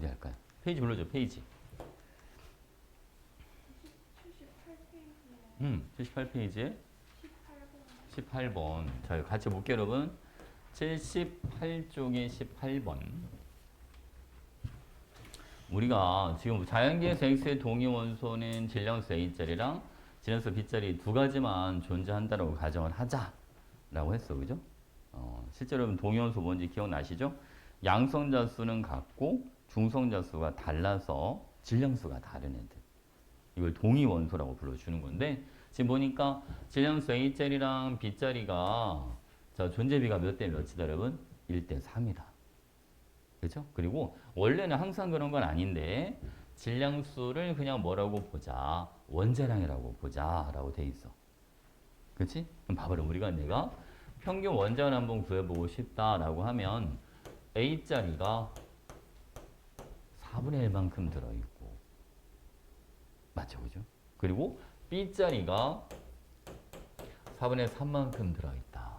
어디 할까요? 페이지 불러줘, 페이지. 78페이지에 18번. 자, 같이 볼게요, 여러분. 78쪽에 18번. 우리가 지금 자연계에서 X의 동위 원소는 질량수 A자리랑 질량수 B자리 두 가지만 존재한다라고 가정을 하자라고 했어. 그죠? 실제로 여러분 동위 원소 뭔지 기억나시죠? 양성자 수는 같고 중성자 수가 달라서 질량수가 다른 애들. 이걸 동위 원소라고 불러주는 건데 지금 보니까 질량수 A자리랑 B자리가 자, 존재비가 몇 대 몇이다 여러분? 1대 3이다. 그죠? 그리고 원래는 항상 그런 건 아닌데 질량수를 그냥 뭐라고 보자. 원자량이라고 보자 라고 돼 있어. 그치? 그럼 봐봐라. 우리가 내가 평균 원자를 한번 구해보고 싶다라고 하면 A자리가 4분의 1만큼 들어있고 맞죠? 그죠? 그리고 B자리가 4분의 3만큼 들어있다.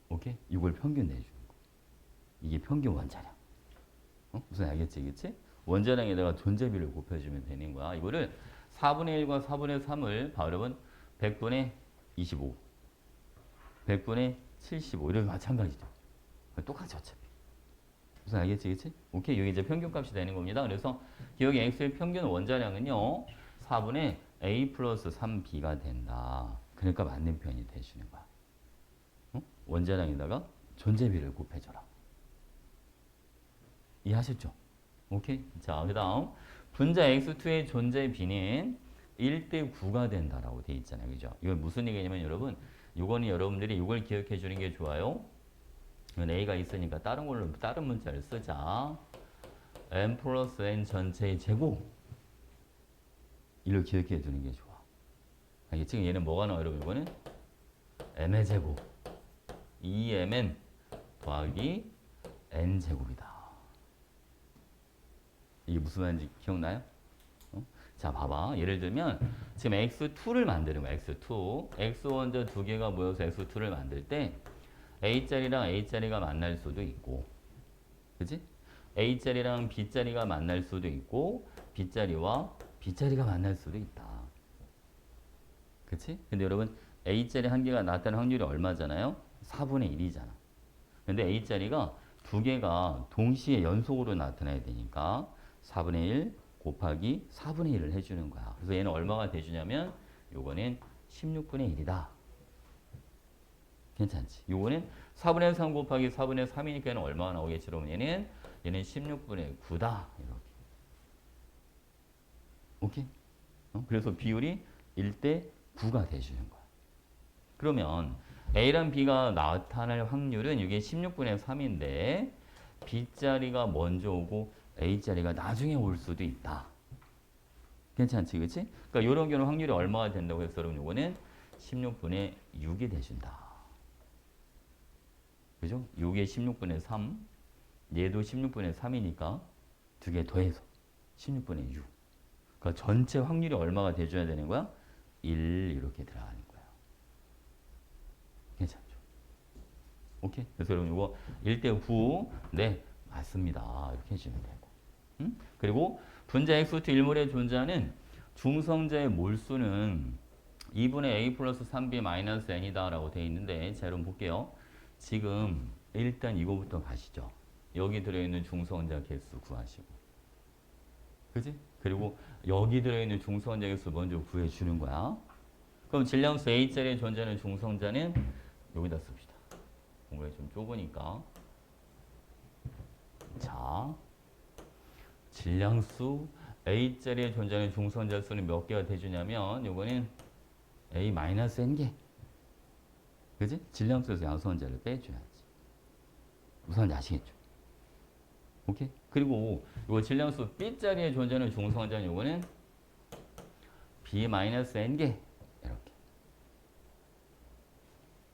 오케이? 이걸 평균 내주는 거. 이게 평균 원자량. 무슨 알겠지? 그치? 원자량에다가 존재비를 곱해주면 되는 거야. 이거를 4분의 1과 4분의 3을 바로 100분의 25, 100분의 75 이렇게 마찬가지죠. 똑같이 어차피. 무슨 알겠지? 그치? 오케이. 이게 이제 평균값이 되는 겁니다. 그래서 기억의 X의 평균 원자량은요. 4분의 A 플러스 3B가 된다. 그러니까 맞는 표현이 되시는 거야. 원자량에다가 존재비를 곱해줘라. 이해하셨죠? 오케이. 자, 그 다음 분자 X2의 존재비는 1대 9가 된다라고 돼 있잖아요. 그죠? 이건 무슨 얘기냐면 여러분, 이거는 여러분들이 이걸 기억해 주는 게 좋아요. 이건 A가 있으니까 다른 걸로 다른 문자를 쓰자. n 플러스 n 전체의 제곱. 이걸 기억해 주는 게 좋아. 알겠지? 얘는 뭐가 나와 여러분? 이거는 m의 제곱. 2mn 더하기 n 제곱이다. 이게 무슨 말인지 기억나요? 자, 봐봐. 예를 들면 지금 x2를 만드는 거야. x2. x1자 두 개가 모여서 x2를 만들 때 A자리랑 A자리가 만날 수도 있고 그치? A자리랑 B자리가 만날 수도 있고 B자리와 B자리가 만날 수도 있다. 그치? 근데 여러분 A자리 한 개가 나타날 확률이 얼마잖아요? 4분의 1이잖아. 근데 A자리가 두 개가 동시에 연속으로 나타나야 되니까 4분의 1 곱하기 4분의 1을 해주는 거야. 그래서 얘는 얼마가 돼주냐면 요거는 16분의 1이다. 괜찮지? 요거는 4분의 3 곱하기 4분의 3이니까 얘는 얼마가 나오겠지? 그러면 얘는 16분의 9다. 이렇게. 오케이? 그래서 비율이 1대 9가 돼주는 거야. 그러면 A랑 B가 나타날 확률은 이게 16분의 3인데 B자리가 먼저 오고 A자리가 나중에 올 수도 있다. 괜찮지? 그치? 그러니까 이런 경우 확률이 얼마가 된다고 해서 여러분 요거는 16분의 6이 돼준다. 그죠? 요게 16분의 3, 얘도 16분의 3이니까 두 개 더해서 16분의 6. 그러니까 전체 확률이 얼마가 돼줘야 되는 거야? 1 이렇게 들어가는 거야. 괜찮죠? 오케이? 그래서 여러분 이거 1대 9, 네, 맞습니다. 이렇게 해주면 되고. 그리고 분자 X2 일몰에 존재하는 중성자의 몰수는 2분의 A 플러스 3B 마이너스 N이다 라고 되어 있는데 자 여러분 볼게요. 지금 일단 이거부터 가시죠. 여기 들어있는 중성자 개수 구하시고 그지? 그리고 여기 들어있는 중성자 개수 먼저 구해주는 거야. 그럼 질량수 A자리에 존재하는 중성자는 여기다 씁시다. 공간이 좀 좁으니까 자 질량수 A자리에 존재하는 중성자 수는 몇 개가 돼주냐면 요거는 A-N개. 그지? 질량수에서 양성자를 빼줘야지. 무슨 아시겠죠? 오케이? 그리고 요거 질량수 B자리에 존재하는 중성자는 요거는 B-N개. 이렇게.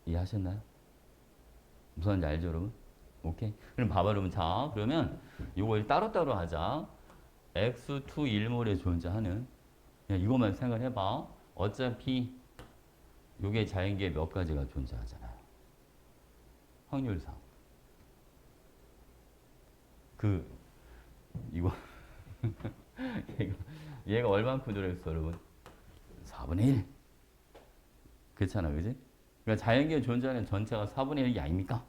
이해하셨나요? 무슨 말인지 알죠, 여러분? 오케이? 그럼 봐봐, 여러분. 자, 그러면 요걸 따로따로 하자. X2 1몰에 존재하는 그냥 이것만 생각해봐. 어차피 요게 자연계에 몇 가지가 존재하잖아요. 확률상. 그 이거 얘가 얼만큼 들어있어 여러분? 4분의 1. 그렇잖아, 그지? 그러니까 자연계에 존재하는 전체가 4분의 1이 아닙니까?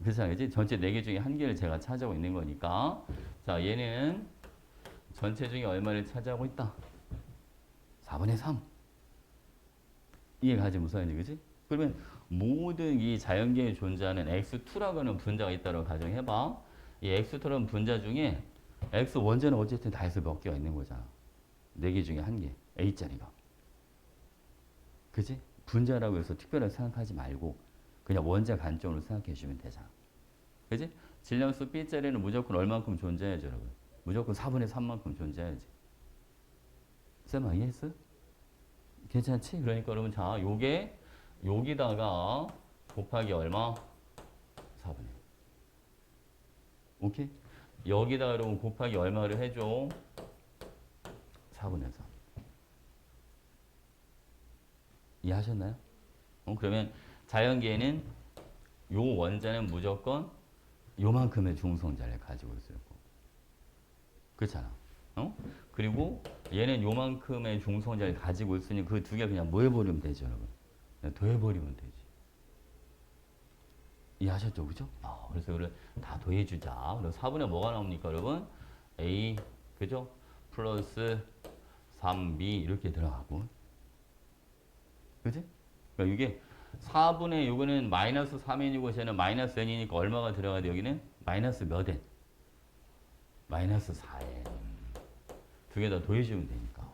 그렇잖아, 그지? 전체 4개 중에 한 개를 제가 차지하고 있는 거니까. 자, 얘는 전체 중에 얼마를 차지하고 있다? 4분의 3. 이게 가지 무슨 말인지, 그지? 그러면 모든 이 자연계에 존재하는 x2라고 하는 분자가 있다고 가정해봐. 이 x2라는 분자 중에 x 원자는 어쨌든 다 해서 몇 개가 있는 거잖아. 4개 중에 한 개. a자리가. 그지? 분자라고 해서 특별하게 생각하지 말고 그냥 원자 관점으로 생각해 주면 되잖아. 그지? 질량수 B자리는 무조건 얼만큼 존재해야죠, 여러분? 무조건 4분의 3만큼 존재해야지. 쌤아, 이해했어? 괜찮지? 그러니까 여러분, 자, 요게 여기다가 곱하기 얼마? 4분의 1. 오케이? 여기다가 여러분 곱하기 얼마를 해줘? 4분의 3. 이해하셨나요? 그러면 자연계에는 요 원자는 무조건 요만큼의 중성자를 가지고 있을 거고. 그렇잖아. 그리고 얘는 요만큼의 중성자를 가지고 있으니 그 두 개 그냥 뭐 해버리면 되죠, 여러분? 그냥 더해버리면 되지. 이해하셨죠? 그죠? 그래서 이걸 다 더해주자. 그래서 4분의 뭐가 나옵니까, 여러분? A, 그죠? 플러스 3B 이렇게 들어가고. 그지? 그러니까 이게 4분의 요거는 마이너스 3n이고 쟤는 마이너스 n이니까 얼마가 들어가야 돼? 여기는 마이너스 몇 n? 마이너스 4n. 두 개 다 더해주면 되니까.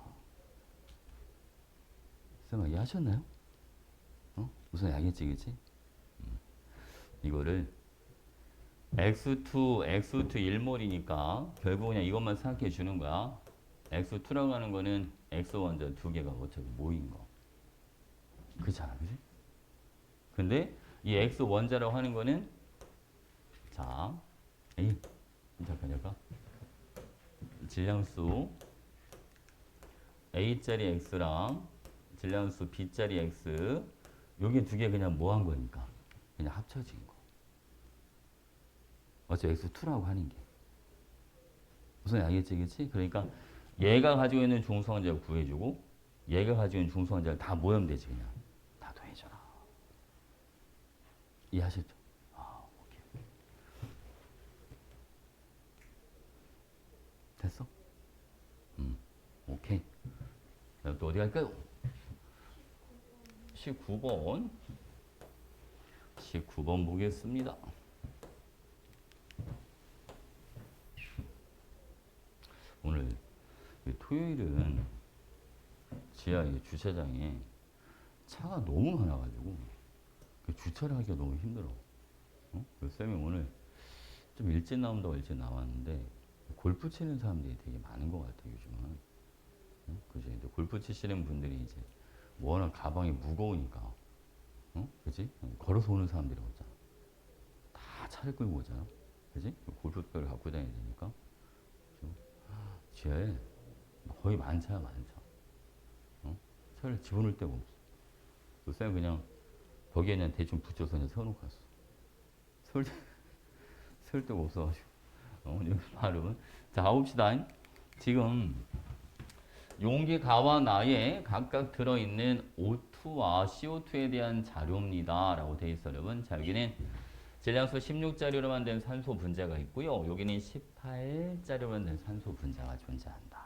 쌤아, 이해하셨나요? 무슨 알겠지, 그치? 이거를 x2 1몰이니까 결국 그냥 이것만 생각해 주는 거야. x2라고 하는 거는 x 원자 두 개가 어차피 모인 거. 그렇잖아, 그지? 근데 이 x 원자라고 하는 거는 자, 잠깐 질량수 a짜리 x랑 질량수 b짜리 x 여기 두 개 그냥 뭐 한 거니까 그냥 합쳐진 거. 어차피 x2라고 하는 게 무슨 알겠지, 그치? 그러니까 얘가 가지고 있는 중성원자를 구해주고 얘가 가지고 있는 중성원자를 다 모으면 되지. 그냥 다 더해줘라. 이해하셨죠? 오케이. 됐어? 오케이. 또 어디 갈까요? 19번. 19번 보겠습니다. 오늘 토요일은 지하에 주차장에 차가 너무 많아가지고 주차를 하기가 너무 힘들어. 그래서 쌤이 오늘 좀 일찍 나온다고 일찍 나왔는데 골프 치는 사람들이 되게 많은 것 같아 요즘은. 그지? 근데 골프 치시는 분들이 이제 워낙 가방이 무거우니까, 그지? 걸어서 오는 사람들이 없잖아. 다 차를 끌고 오잖아. 그지? 골프백을 갖고 다녀야 되니까. 지하에 거의 만차야 만차. 차를 집어넣을 데가 없어. 그래서 쌤 그냥 벽에 그냥 대충 붙여서 그냥 세워놓고 갔어. 세울 데가 없어가지고. 오늘 발음은 자, 가봅시다. 지금 용기 가와 나에 각각 들어있는 O2와 CO2에 대한 자료입니다. 라고 되어 있어요, 여러분. 자, 여기는 질량수 16자료로 만든 산소 분자가 있고요. 여기는 18자료로 만든 산소 분자가 존재한다.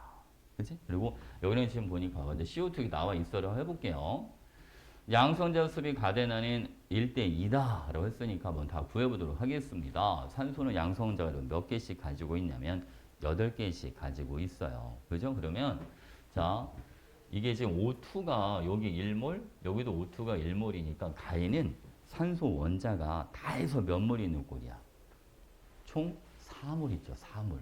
그치? 그리고 여기는 지금 보니까 CO2가 나와 있어라고 해볼게요. 양성자 수비 가대나는 1대2다 라고 했으니까 한번 다 구해보도록 하겠습니다. 산소는 양성자가 몇 개씩 가지고 있냐면 8개씩 가지고 있어요. 그죠? 그러면 자, 이게 지금 O2가 여기 1몰, 여기도 O2가 1몰이니까 가에는 산소 원자가 다 해서 몇 몰이 있는 꼴이야? 총 4몰 있죠, 4몰.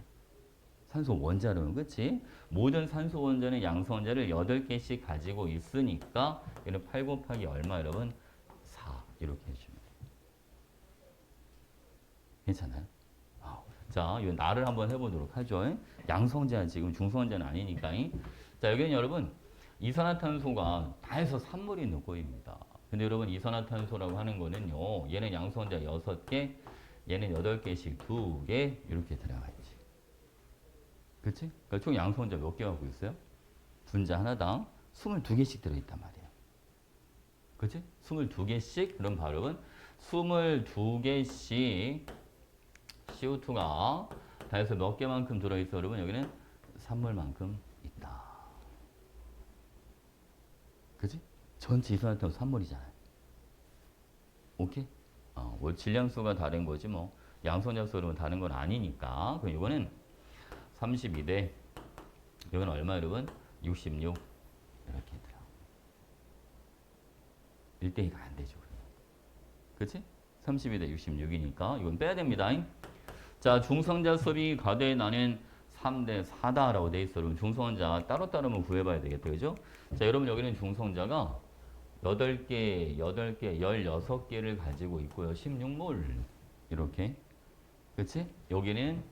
산소 원자로는, 그치? 모든 산소 원자는 양성 원자를 8개씩 가지고 있으니까 얘는 8 곱하기 얼마, 여러분? 4. 이렇게 해주면 돼요. 괜찮아요? 자, 이 나를 한번 해보도록 하죠. 양성자 지금 중성원자는 아니니까. 자, 여기는 여러분 이산화탄소가 다 해서 3몰이 있는 꼴입니다. 근데 여러분 이산화탄소라고 하는 거는요. 얘는 양성원자 6개, 얘는 8개씩 2개 이렇게 들어가 있지. 그치? 그러니까 총 양수원자 몇 개 갖고 있어요? 분자 하나당 22개씩 들어있단 말이에요. 그치? 22개씩 그럼 발음은 22개씩 CO2가 다해서 몇 개만큼 들어있어? 그러면 여기는 산물만큼 있다. 그치? 전체 이산화탄소 산물이잖아요. 오케이? 뭐 질량수가 다른 거지 뭐 양성자수 그러면 다른 건 아니니까. 그럼 이거는 32대 이건 얼마 여러분? 66 이렇게 들어. 1대2가 안 되죠. 그치? 32대 66이니까 이건 빼야 됩니다. 자, 중성자 수비 가대 나는 3대 4다라고 돼 있어. 그럼 중성자 따로따로만 구해봐야 되겠다. 그죠? 자, 여러분 여기는 중성자가 8개, 8개, 16개를 가지고 있고요. 16몰. 이렇게. 그치? 여기는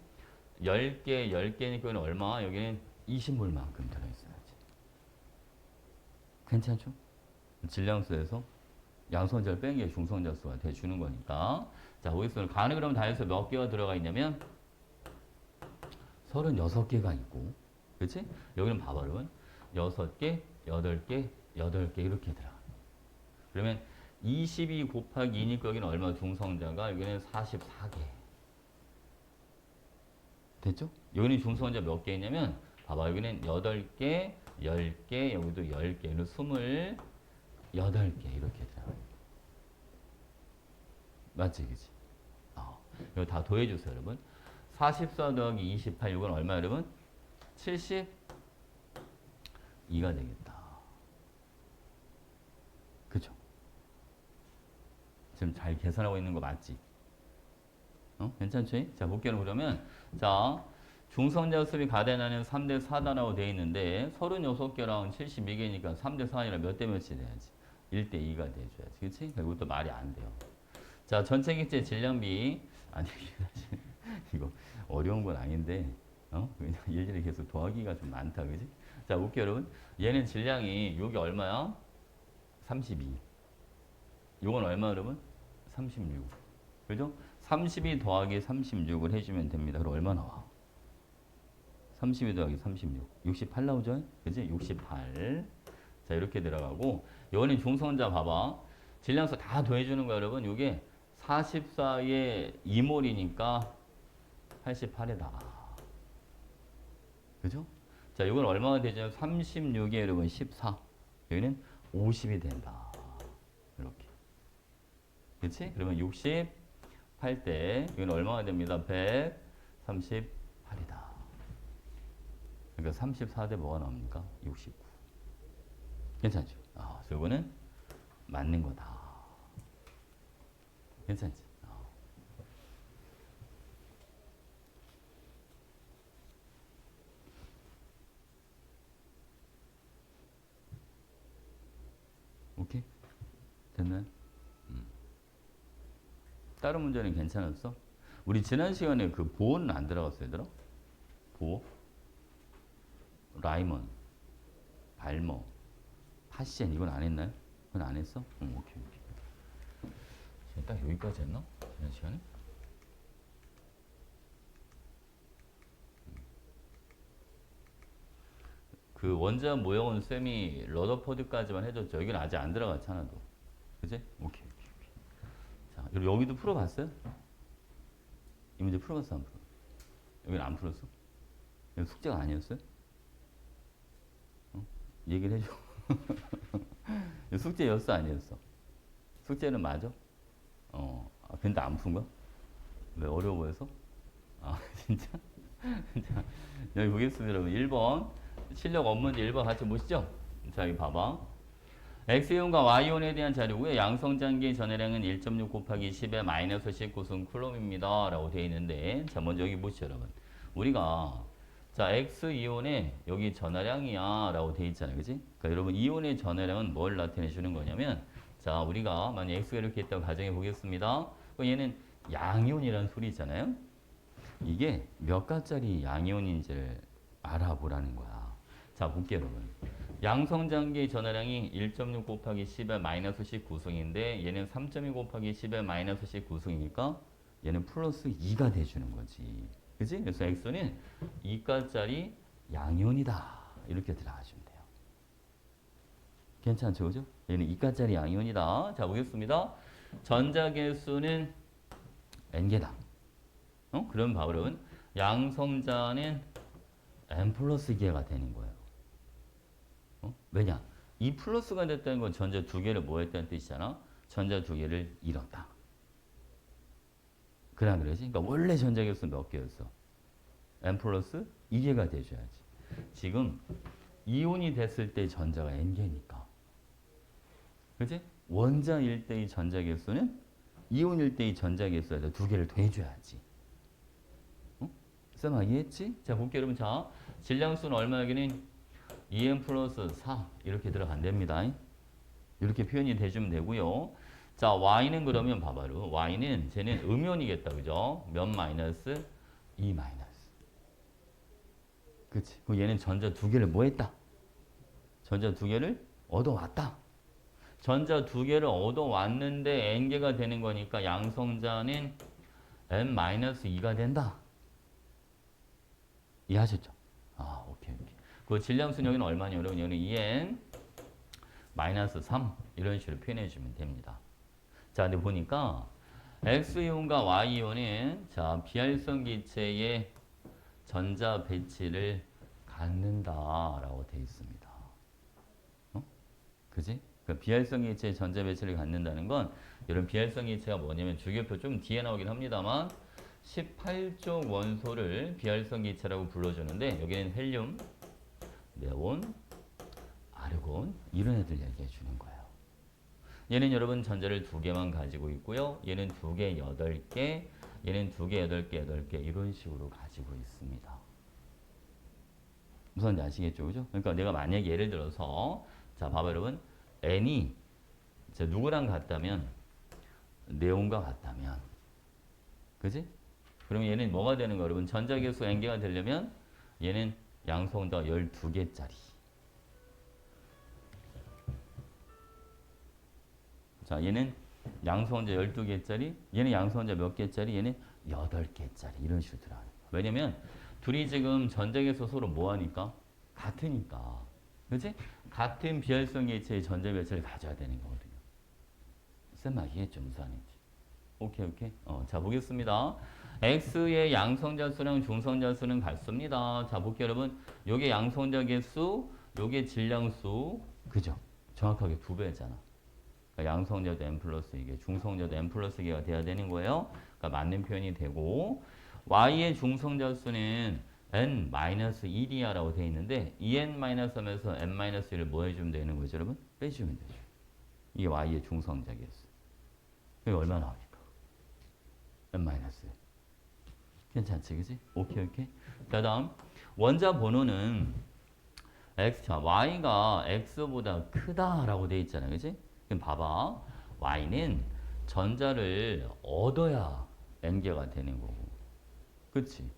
10개, 10개니까 얼마? 여기는 20몰만큼 들어있어야지. 괜찮죠? 질량수에서 양성자를 뺀 게 중성자 수가 돼주는 거니까. 자, 여기서 간을 그럼 다 해서 몇 개가 들어가 있냐면 36개가 있고. 그치? 여기는 봐봐, 여러분. 6개, 8개, 8개 이렇게 들어가. 그러면 22 곱하기 2니까 여기는 얼마 중성자가? 여기는 44개. 됐죠? 여기는 중성자 몇 개 있냐면 봐봐 여기는 8개, 10개, 여기도 10개, 여기는 28개 이렇게 들어가요. 맞지? 그치? 이거 다 더해주세요 여러분. 44 더하기 28 이건 얼마 여러분? 72가 되겠다. 그죠? 지금 잘 계산하고 있는 거 맞지? 괜찮지? 자, 볼게요. 그러면, 자, 중성자 수비 가대나는 3대 4다라고 되어 있는데, 36개랑 72개니까 3대 4아니라 몇 대 몇이 돼야지? 1대 2가 돼줘야지. 그치? 이것도 말이 안 돼요. 자, 전체 객체 질량비. 아니, 사실, 이거 어려운 건 아닌데, 그냥 일일이 계속 더하기가 좀 많다. 그지? 자, 볼게요, 여러분. 얘는 질량이, 요게 얼마야? 32. 요건 얼마, 여러분? 36. 그죠? 32 더하기 36을 해주면 됩니다. 그럼 얼마 나와? 32 더하기 36. 68 나오죠? 그지? 68. 자, 이렇게 들어가고, 요거는 중성자 봐봐. 질량수 다 더해주는 거야, 여러분. 요게 44에 2몰이니까 88에다가. 그죠? 자, 이건 얼마가 되죠? 36에 여러분 14. 여기는 50이 된다. 이렇게. 그치? 그러면 68대, 이건 얼마가 됩니다? 138이다. 그러니까 34대 뭐가 나옵니까? 69. 괜찮죠? 그래서 이거는 맞는 거다. 괜찮지? 오케이? 됐나요? 다른 문제는 괜찮았어? 우리 지난 시간에 그 보호는 안 들어갔어, 얘들아? 보호? 라이먼, 발머, 파시엔 이건 안 했나요? 그건 안 했어? 응, 오케이. 딱 여기까지 했나? 지난 시간에? 그 원자 모형은 쌤이 러더포드까지만 해줬죠. 여기는 아직 안 들어갔잖아, 너. 그지? 오케이. 자, 여기도 풀어봤어요? 이 문제 풀어봤어, 안 풀어? 여기는 안 풀었어? 여기 숙제가 아니었어요? 얘기를 해줘. 숙제였어, 아니었어? 숙제는 맞아? 근데 안 푼 거야? 왜 어려워 보여서? 진짜? 자, 여기 보겠습니다, 여러분. 1번. 실력 업문제 1번 같이 보시죠. 자, 여기 봐봐. X이온과 Y이온에 대한 자료고요. 양성장기의 전해량은 1.6 곱하기 10의 마이너스 19승 쿨럼입니다. 라고 되어 있는데, 자, 먼저 여기 보시죠, 여러분. 우리가, 자, X이온에 여기 전하량이야. 라고 되어 있잖아요. 그지? 그러니까 여러분, 이온의 전하량은 뭘 나타내 주는 거냐면, 자, 우리가 만약 X가 이렇게 있다고 가정해 보겠습니다. 그럼 얘는 양이온이라는 소리 있잖아요. 이게 몇 가짜리 양이온인지를 알아보라는 거야. 자, 볼게요, 여러분. 양성장기의 전하량이 1.6 곱하기 10의 마이너스 19승인데 얘는 3.2 곱하기 10의 마이너스 19승이니까 얘는 플러스 2가 돼주는 거지. 그지? 그래서 x는 2가짜리 양이온이다. 이렇게 들어가시면 돼요. 괜찮죠? 그죠? 얘는 2가짜리 양이온이다. 자, 보겠습니다. 전자계수는 n개다. 그런 바울은 양성자는 n 플러스 2개가 되는 거예요. 왜냐? 2 플러스가 됐다는 건 전자 두 개를 뭐 했다는 뜻이잖아. 전자 두 개를 잃었다. 그래 안 그러지? 그러니까 원래 전자계수는 몇 개였어? n 플러스 2개가 돼줘야지. 지금 이온이 됐을 때 전자가 n개니까. 그치? 원자일 때의 전자계수는 이온일 때의 전자계수에다 두 개를 더해줘야지. 쌤아 이해했지? 자 볼게요 여러분. 자 질량수는 얼마에게는 2n 플러스 4 이렇게 들어간답니다. 이렇게 표현이 돼주면 되고요. 자 y는 그러면 봐봐요. y는 쟤는 음연이겠다. 그죠? 몇 마이너스? 2 마이너스. 그치? 그럼 얘는 전자 두 개를 뭐 했다? 전자 두 개를 얻어왔다. 전자 두 개를 얻어왔는데 n개가 되는 거니까 양성자는 n-2가 된다. 이해하셨죠? 아, 오케이. 그 질량수 여기는 얼마냐? 여러분, 여기는 2n 마이너스 3 이런 식으로 표현해 주면 됩니다. 자, 근데 보니까 X이온과 Y이온은 자, 비활성 기체의 전자 배치를 갖는다라고 되어 있습니다. 그지? 그러니까 비활성 기체의 전자 배치를 갖는다는 건 이런 비활성 기체가 뭐냐면 주기표 좀 뒤에 나오긴 합니다만 18쪽 원소를 비활성 기체라고 불러주는데 여기는 헬륨, 네온, 아르곤 이런 애들 얘기해 주는 거예요. 얘는 여러분 전자를 두 개만 가지고 있고요. 얘는 두 개, 8개, 얘는 두 개, 8개, 8개 이런 식으로 가지고 있습니다. 무슨 아시겠죠? 그죠? 그러니까 내가 만약에 예를 들어서 자, 봐봐 여러분. n이 누구랑 같다면 네온과 같다면 그지? 그러면 얘는 뭐가 되는 거야? 여러분 전자계수 n개가 되려면 얘는 양성자 12개짜리 자 얘는 양성자 12개짜리 얘는 양성자 몇 개짜리? 얘는 8개짜리 이런 식으로 들어가는 거야. 왜냐면 둘이 지금 전자계수 서로 뭐하니까? 같으니까 그치? 같은 비활성 기체의 전자 배치를 가져야 되는 거거든요. 쌤 이해했죠? 무슨 말인지. 오케이. 자 보겠습니다. X의 양성자 수랑 중성자 수는 같습니다. 자 볼게요 여러분. 요게 양성자 개수, 요게 질량수. 그죠? 정확하게 2배잖아. 그러니까 양성자도 n 플러스 이게 중성자도 n 플러스 개가 돼야 되는 거예요. 그러니까 맞는 표현이 되고 Y의 중성자 수는 n-1이야 라고 되어 있는데 2n- 하면서 n-1을 뭐 해주면 되는 거죠 여러분? 빼주면 되죠. 이게 y의 중성자 개수. 이게 얼마 나오니까? n-1. 괜찮지 그지? 오케이. 자 다음 원자 번호는 x, 자 y가 x보다 크다 라고 되어 있잖아요. 그지? 그럼 봐봐. y는 전자를 얻어야 n개가 되는 거고. 그치?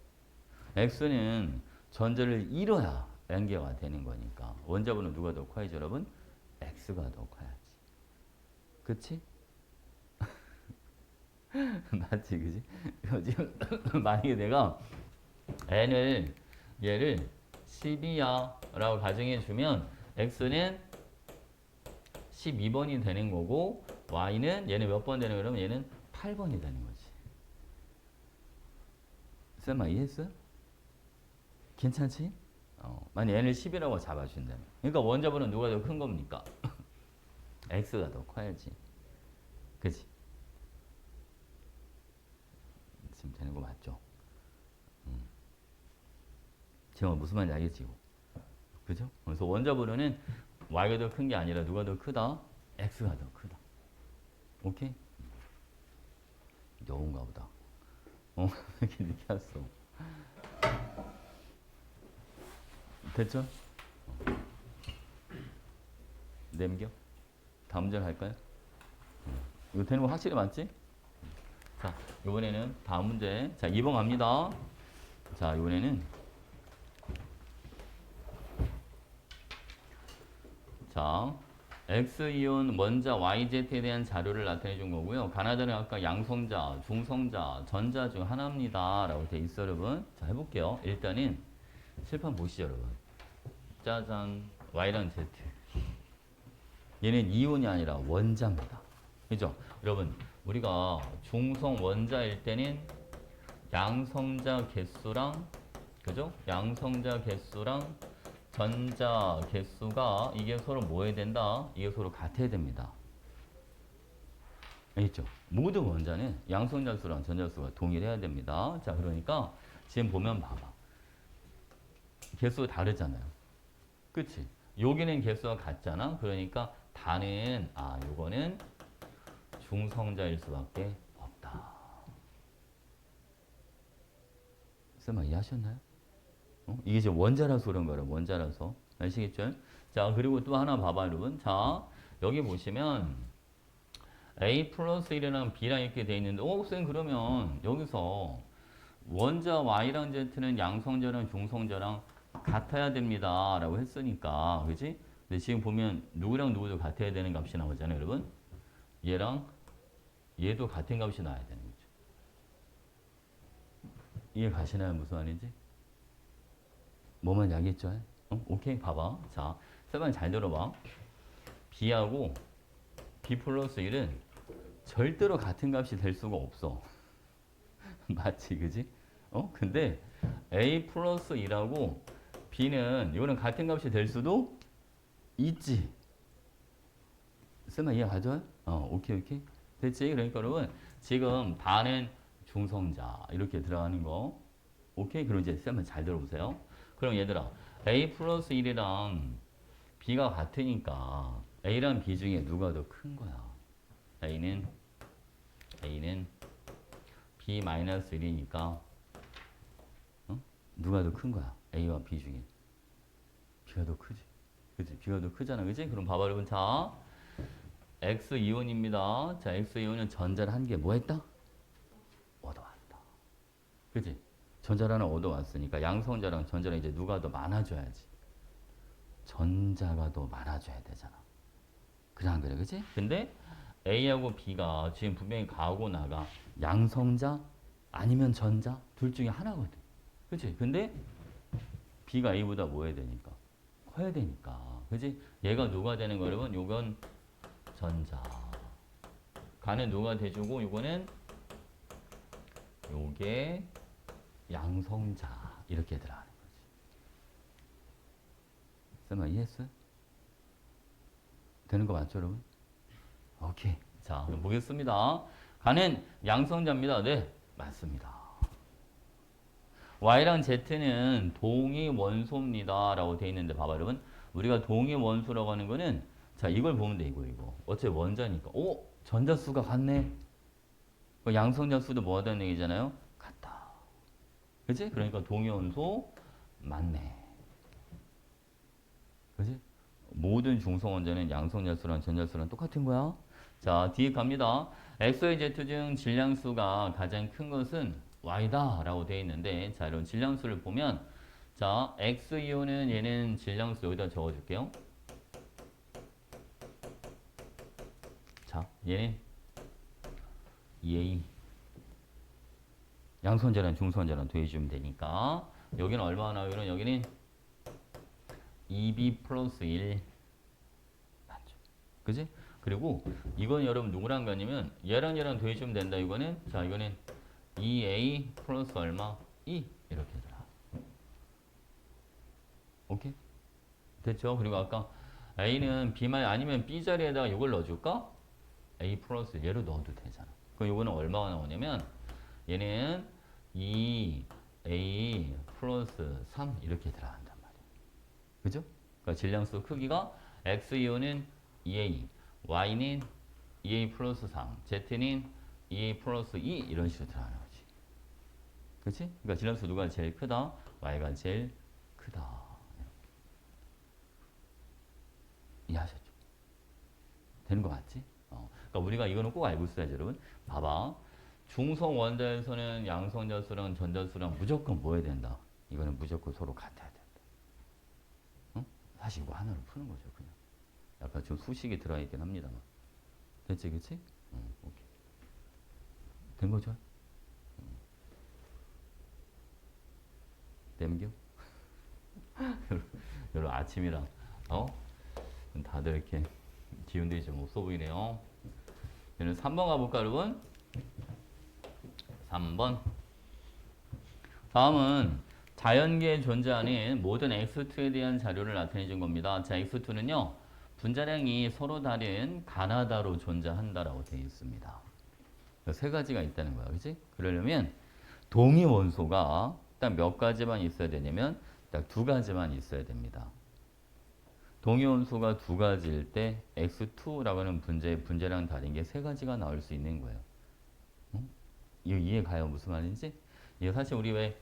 x는 전자를 잃어야 n개가 되는 거니까 원자번호 누가 더 커야지 여러분? x가 더 커야지. 그치? 맞지 그지? 지금 만약에 내가 n을 얘를 12야 라고 가정해 주면 x는 12번이 되는 거고 y는 얘는 몇 번 되는 거냐면 얘는 8번이 되는 거지. 쌤아 이해했어? 괜찮지? 만약 n을 10이라고 잡아준다면 그러니까 원자번호 누가 더 큰 겁니까? x가 더 커야지. 그치? 지금 되는 거 맞죠? 지금 무슨 말인지 알겠지? 그죠? 그래서 원자번호는 y가 더 큰 게 아니라 누가 더 크다? x가 더 크다. 오케이? 여운가 보다. 왜 이렇게 늦게 왔어? 됐죠? 냄겨? 다음 문제를 할까요? 이거 되는 거 확실히 맞지? 자, 이번에는 다음 문제. 자, 2번 갑니다. 자, 이번에는 자, X이온 원자 YZ에 대한 자료를 나타내 준 거고요. 가나다는 아까 양성자, 중성자, 전자 중 하나입니다. 라고 돼 있어, 여러분. 자, 해볼게요. 일단은 칠판 보시죠, 여러분. 짜잔. Y랑 Z. 얘는 이온이 아니라 원자입니다. 그죠? 여러분, 우리가 중성 원자일 때는 양성자 개수랑, 그죠? 양성자 개수랑 전자 개수가 이게 서로 뭐 해야 된다? 이게 서로 같아야 됩니다. 알겠죠? 모든 원자는 양성자 수랑 전자 수가 동일해야 됩니다. 자, 그러니까 지금 보면 봐봐. 개수가 다르잖아요. 그치? 여기는 개수가 같잖아. 그러니까 다는 요거는 중성자일 수밖에 없다. 쌤아 이해하셨나요? 이게 지금 원자라서 그런 거예요. 원자라서. 아시겠죠? 자, 그리고 또 하나 봐봐, 여러분. 자, 여기 보시면 A 플러스 1이랑 B랑 이렇게 돼 있는데, 쌤, 그러면 여기서 원자 Y랑 Z는 양성자랑 중성자랑 같아야 됩니다. 라고 했으니까, 그지? 근데 지금 보면 누구랑 누구도 같아야 되는 값이 나오잖아요, 여러분. 얘랑 얘도 같은 값이 나와야 되는 거죠. 이해 가시나요? 무슨 말인지? 뭐만 알겠죠? 오케이, 봐봐. 자, 쌤만 잘 들어봐. B하고 B 플러스 1은 절대로 같은 값이 될 수가 없어. 맞지, 그지? 근데 A 플러스 1하고 B는 이거는 같은 값이 될 수도 있지. 쌤만 이해 가죠? 오케이, 오케이. 됐지? 그러니까 여러분, 지금 반은 중성자 이렇게 들어가는 거. 오케이? 그럼 이제 쌤만 잘 들어보세요. 그럼 얘들아, A 플러스 1이랑 B가 같으니까 A랑 B 중에 누가 더 큰 거야? A는 B 마이너스 1이니까 누가 더 큰 거야? A와 B 중에. B가 더 크지. 그치? B가 더 크잖아. 그치? 그럼 봐봐, 여러분. 자, X이온입니다. 자, X이온은 전자를 한 개 뭐 했다? 얻어왔다. 그치? 전자를 하나 얻어왔으니까 양성자랑 전자랑 이제 누가 더 많아져야지. 전자가 더 많아져야 되잖아. 그래 안 그래? 그치? 근데 A하고 B가 지금 분명히 가고 나가 양성자 아니면 전자 둘 중에 하나거든. 그치? 근데 B가 A보다 뭐 해야 되니까? 커야 되니까. 그치? 얘가 누가 되는 거 여러분? 요건 전자. 가는 누가 돼주고 요거는 요게 양성자 이렇게 들어가는 거지. 쌤아 이해했어요? 되는 거 맞죠, 여러분? 오케이. 자, 그럼 보겠습니다. 가는 양성자입니다. 네, 맞습니다. Y랑 Z는 동위 원소입니다. 라고 되어 있는데, 봐봐, 여러분. 우리가 동위 원소라고 하는 거는, 자, 이걸 보면 돼, 이거. 어차피 원자니까. 전자수가 같네. 양성자 수도 뭐 하다는 얘기잖아요? 같다. 그치? 그러니까 동위 원소 맞네. 그치? 모든 중성 원자는 양성자 수랑 전자 수랑 똑같은 거야. 자, 뒤에 갑니다. X와 Z 중 질량수가 가장 큰 것은 Y다 라고 되어 있는데, 자, 이런 질량수를 보면, 자, X이온은 얘는 질량수 여기다 적어줄게요. 자, 얘는 EA. 양성자랑 중성자랑 더해주면 되니까. 여기는 얼마나 나오면 여기는 2B 플러스 1. 맞죠? 그지? 그리고 이건 여러분 누구랑 같냐면 얘랑 얘랑 더해주면 된다. 이거는 자 이거는 2A 플러스 얼마? 2 이렇게 되더라. 오케이? 됐죠? 그리고 아까 A는 B만 아니면 B 자리에다가 이걸 넣어줄까? A 플러스 얘로 넣어도 되잖아. 그럼 이거는 얼마가 나오냐면 얘는 2A 플러스 3 이렇게 들어간단 말이야. 그죠? 그러니까 질량수 크기가 X이온은 2A, Y는 2A 플러스 3, Z는 2A 플러스 2 이런 식으로 들어가는 거지. 그치? 그러니까 질량수 누가 제일 크다? Y가 제일 크다. 이해하셨죠? 되는 거 맞지? 그러니까 우리가 이거는 꼭 알고 있어야지, 여러분. 봐봐. 중성 원자에서는 양성자수랑 전자수랑 무조건 뭐 해야 된다? 이거는 무조건 서로 같아야 된다. 응? 사실 이거 하나로 푸는 거죠, 그냥. 약간 좀 수식이 들어있긴 합니다만. 됐지, 그치? 오케이. 된 거죠? 댐겨? 여러분 아침이라, 다들 이렇게 기운들이 좀 없어 보이네요. 얘는 3번 가볼까, 여러분? 3번. 다음은 자연계에 존재하는 모든 X2에 대한 자료를 나타내 준 겁니다. 자, X2는요, 분자량이 서로 다른 가나다로 존재한다라고 되어 있습니다. 세 가지가 있다는 거야, 그치? 그러려면 동위 원소가 딱 몇 가지만 있어야 되냐면 딱 두 가지만 있어야 됩니다. 동위 원소가 두 가지일 때 X2라고 하는 분자의 분자량 다른 게 세 가지가 나올 수 있는 거예요. 이거 이해 가요? 무슨 말인지? 이게 사실 우리 왜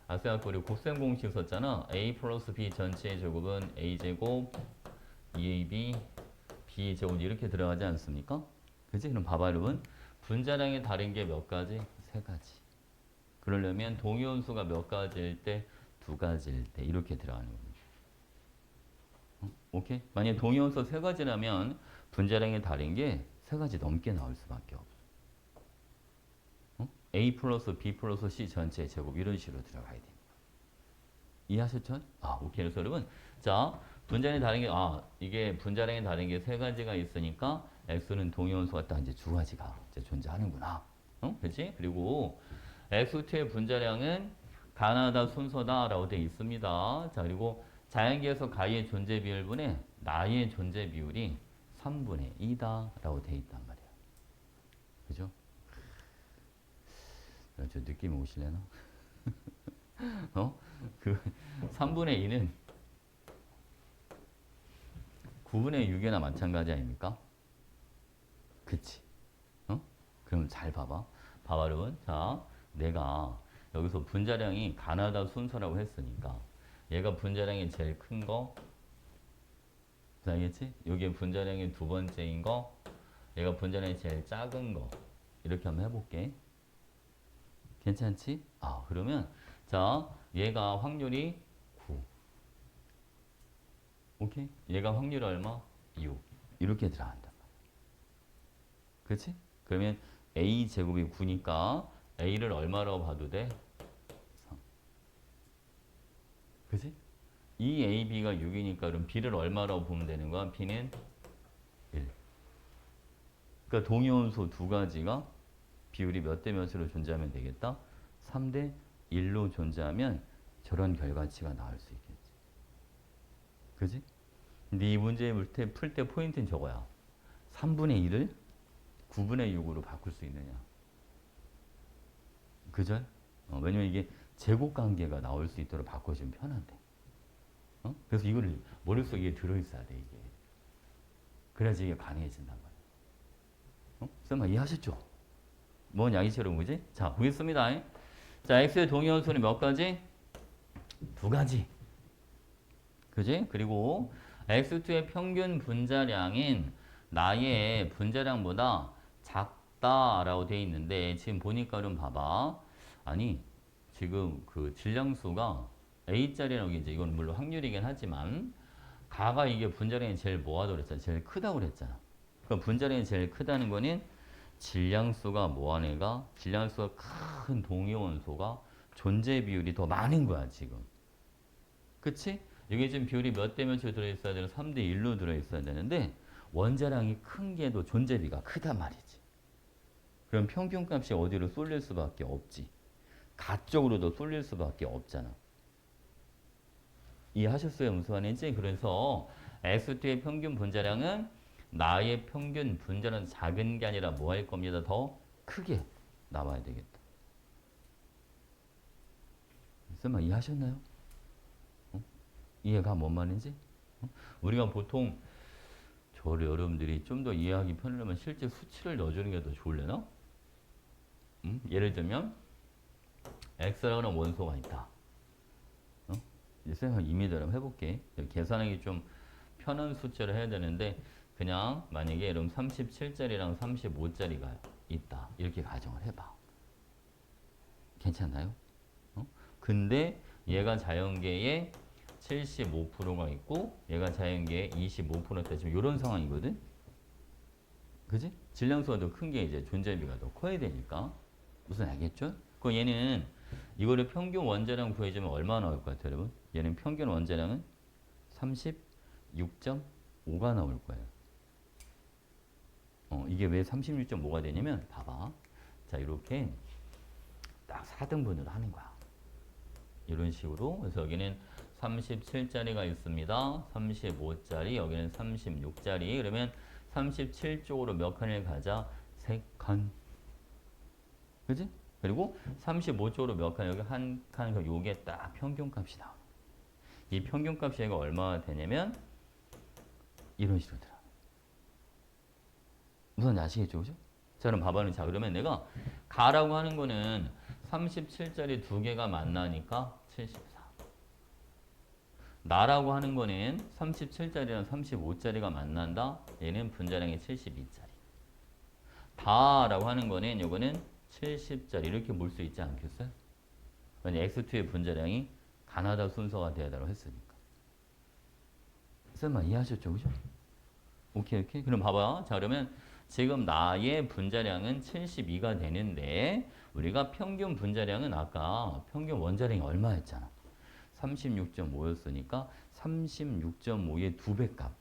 아까 우리 곱셈 공식 썼잖아. A 플러스 B 전체의 제곱은 A제곱, 2AB, B제곱 이렇게 들어가지 않습니까? 그치? 그럼 봐봐 여러분. 분자량이 다른 게 몇 가지? 세 가지. 그러려면 동위원수가 몇 가지일 때? 두 가지일 때 이렇게 들어가는 겁니다. 오케이? 만약에 동위원수 세 가지라면 분자량이 다른 게 세 가지 넘게 나올 수밖에 없어. A 플러스 B 플러스 C 전체 제곱 이런 식으로 들어가야 됩니다. 이해하셨죠? 오케이. 그래서 여러분, 자, 분자량이 다른 게, 이게 분자량이 다른 게 세 가지가 있으니까 X는 동위원수가 딱 이제 두 가지가 이제 존재하는구나. 그렇지? 그리고 X2의 분자량은 가나다 순서다라고 되어 있습니다. 자, 그리고 자연계에서 가의 존재 비율분의 나의 존재 비율이 3분의 2다라고 되어 있단 말이야. 그죠? 저 느낌이 오실래나? 그 3분의 2는 9분의 6이나 마찬가지 아닙니까? 그치? 그럼 잘 봐봐. 봐봐, 여러분. 자, 내가 여기서 분자량이 가나다 순서라고 했으니까 얘가 분자량이 제일 큰 거, 알겠지? 여기에 분자량이 두 번째인 거, 얘가 분자량이 제일 작은 거 이렇게 한번 해볼게. 괜찮지? 그러면 자, 얘가 확률이 9. 오케이? 얘가 확률이 얼마? 6. 이렇게 들어간단 말이야. 그치? 그러면 A 제곱이 9니까 A를 얼마라고 봐도 돼? 3. 그치? 이 AB가 6이니까 그럼 B를 얼마라고 보면 되는 거야? B는 1. 그러니까 동위원소 두 가지가 비율이 몇 대 몇으로 존재하면 되겠다? 3대 1로 존재하면 저런 결과치가 나올 수 있겠지. 그지? 근데 이 문제 풀 때 포인트는 저거야. 3분의 1을 9분의 6으로 바꿀 수 있느냐. 그죠? 왜냐면 이게 제곱관계가 나올 수 있도록 바꿔주면 편한데. 그래서 이거를 머릿속에 들어있어야 돼, 이게. 그래야지 이게 가능해진단 말이야. 쌤아, 이해하셨죠? 뭔 양이처럼 그지? 자, 보겠습니다. 자, X의 동위원수는 몇 가지? 두 가지. 그지? 그리고 X2의 평균 분자량인 나의 분자량보다 작다라고 되어 있는데 지금 보니까 좀 봐봐. 아니, 지금 그 질량수가 A짜리라고 이제 이건 물론 확률이긴 하지만 가가 이게 분자량이 제일 뭐하다고 그랬잖아. 제일 크다고 그랬잖아. 그럼 분자량이 제일 크다는 거는 질량수가 뭐한 애가 질량수가 큰 동위원소가 존재 비율이 더 많은 거야 지금. 그치? 이게 지금 비율이 몇 대 몇으로 들어있어야 되는 3대 1로 들어있어야 되는데 원자량이 큰 게 더 존재비가 크단 말이지. 그럼 평균값이 어디로 쏠릴 수밖에 없지. 가쪽으로 더 쏠릴 수밖에 없잖아. 이해하셨어요? 무슨 말인지? 그래서 X2의 평균 분자량은 나의 평균 분자는 작은 게 아니라 뭐 할 겁니다. 더 크게 나와야 되겠다. 쌤아 이해하셨나요? 이해가 뭔 말인지? 우리가 보통 저를 여러분들이 좀 더 이해하기 편하려면 실제 수치를 넣어주는 게 더 좋을래나? 예를 들면 X라는 원소가 있다. 이제 쌤은 이미지로 해볼게. 계산하기 좀 편한 숫자를 해야 되는데 그냥 만약에 여러분 37짜리랑 35짜리가 있다. 이렇게 가정을 해봐. 괜찮나요? 근데 얘가 자연계의 75%가 있고 얘가 자연계의 25%다. 지금 이런 상황이거든. 그지? 질량수가 더 큰 게 이제 존재비가 더 커야 되니까. 무슨 알겠죠? 그 얘는 이거를 평균 원자량 구해주면 얼마 나올 것 같아요, 여러분? 얘는 평균 원자량은 36.5가 나올 거예요. 이게 왜 36.5가 되냐면 봐봐. 자, 이렇게 딱 4등분을 하는 거야. 이런 식으로. 그래서 여기는 37짜리가 있습니다. 35짜리, 여기는 36짜리. 그러면 37쪽으로 몇 칸을 가자? 3칸. 그지? 그리고 35쪽으로 몇 칸? 여기 한 칸, 요게 딱 평균값이 나와. 이 평균값이 얘가 얼마나 되냐면 이런 식으로 들어. 우선 아시겠죠? 그죠? 자, 그럼 봐봐요. 자, 그러면 내가 가라고 하는 거는 37짜리 두 개가 만나니까 74. 나라고 하는 거는 37짜리랑 35짜리가 만난다. 얘는 분자량이 72짜리. 다라고 하는 거는 요거는 70짜리. 이렇게 볼 수 있지 않겠어요? 왜냐 X2의 분자량이 가나다 순서가 되어야라고 했으니까. 쌤아 이해하셨죠? 그죠? 오케이, 오케이. 그럼 봐봐. 자, 그러면 지금 나의 분자량은 72가 되는데 우리가 평균 분자량은 아까 평균 원자량이 얼마였잖아. 36.5였으니까 36.5의 2배 값.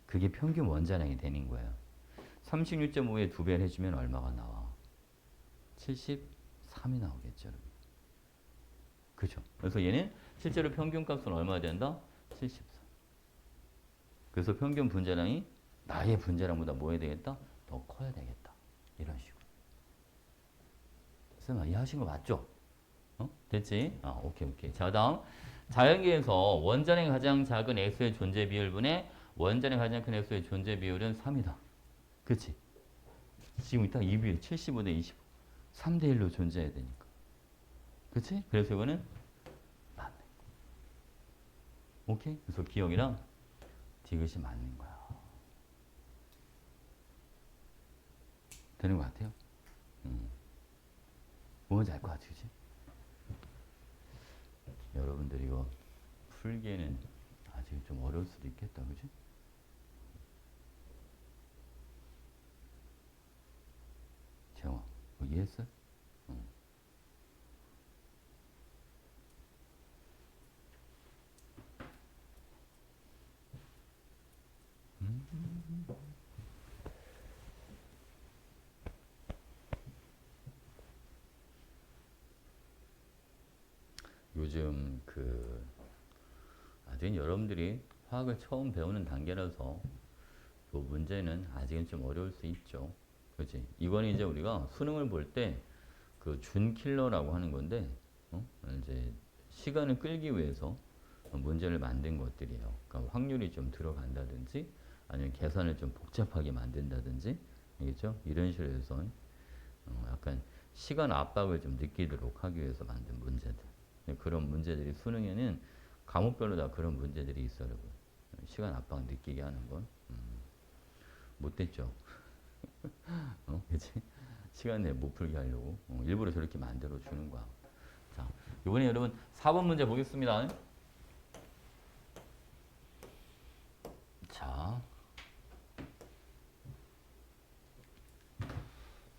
그게 평균 원자량이 되는 거예요. 36.5의 2배를 해주면 얼마가 나와? 73이 나오겠죠. 여러분. 그죠? 그래서 얘는 실제로 평균 값은 얼마 된다? 74. 그래서 평균 분자량이 나의 분자량보다 뭐 해야 되겠다? 더 커야 되겠다. 이런 식으로. 쌤아 이해하신 거 맞죠? 됐지? 오케이, 오케이. 자, 다음. 자연계에서 원자량이 가장 작은 X의 존재 비율분의 원자량이 가장 큰 X의 존재 비율은 3이다. 그치? 지금 이따 이 비율 75대 25. 3대 1로 존재해야 되니까. 그치? 그래서 이거는 맞네. 오케이? 그래서 기억이랑 디귿이 맞는 거야. 되는 것 같아요? 뭔지 알 것 같지, 그치? 여러분들 이거 풀기에는 아직 좀 어려울 수도 있겠다, 그치? 재영아, 이해했어? 요즘 아직 여러분들이 화학을 처음 배우는 단계라서 그 문제는 아직은 좀 어려울 수 있죠. 그렇지? 이건 이제 우리가 수능을 볼 때 그 준킬러라고 하는 건데, 이제 시간을 끌기 위해서 문제를 만든 것들이에요. 그러니까 확률이 좀 들어간다든지, 아니면 계산을 좀 복잡하게 만든다든지, 알겠죠? 이런 식으로 해서 약간 시간 압박을 좀 느끼도록 하기 위해서 만든 문제들. 그런 문제들이 수능에는 과목별로 다 그런 문제들이 있어요, 여러분. 시간 압박 느끼게 하는 건. 못됐죠. 그치? 시간 내에 못 풀게 하려고. 일부러 저렇게 만들어 주는 거야. 자, 이번에 여러분 4번 문제 보겠습니다. 자.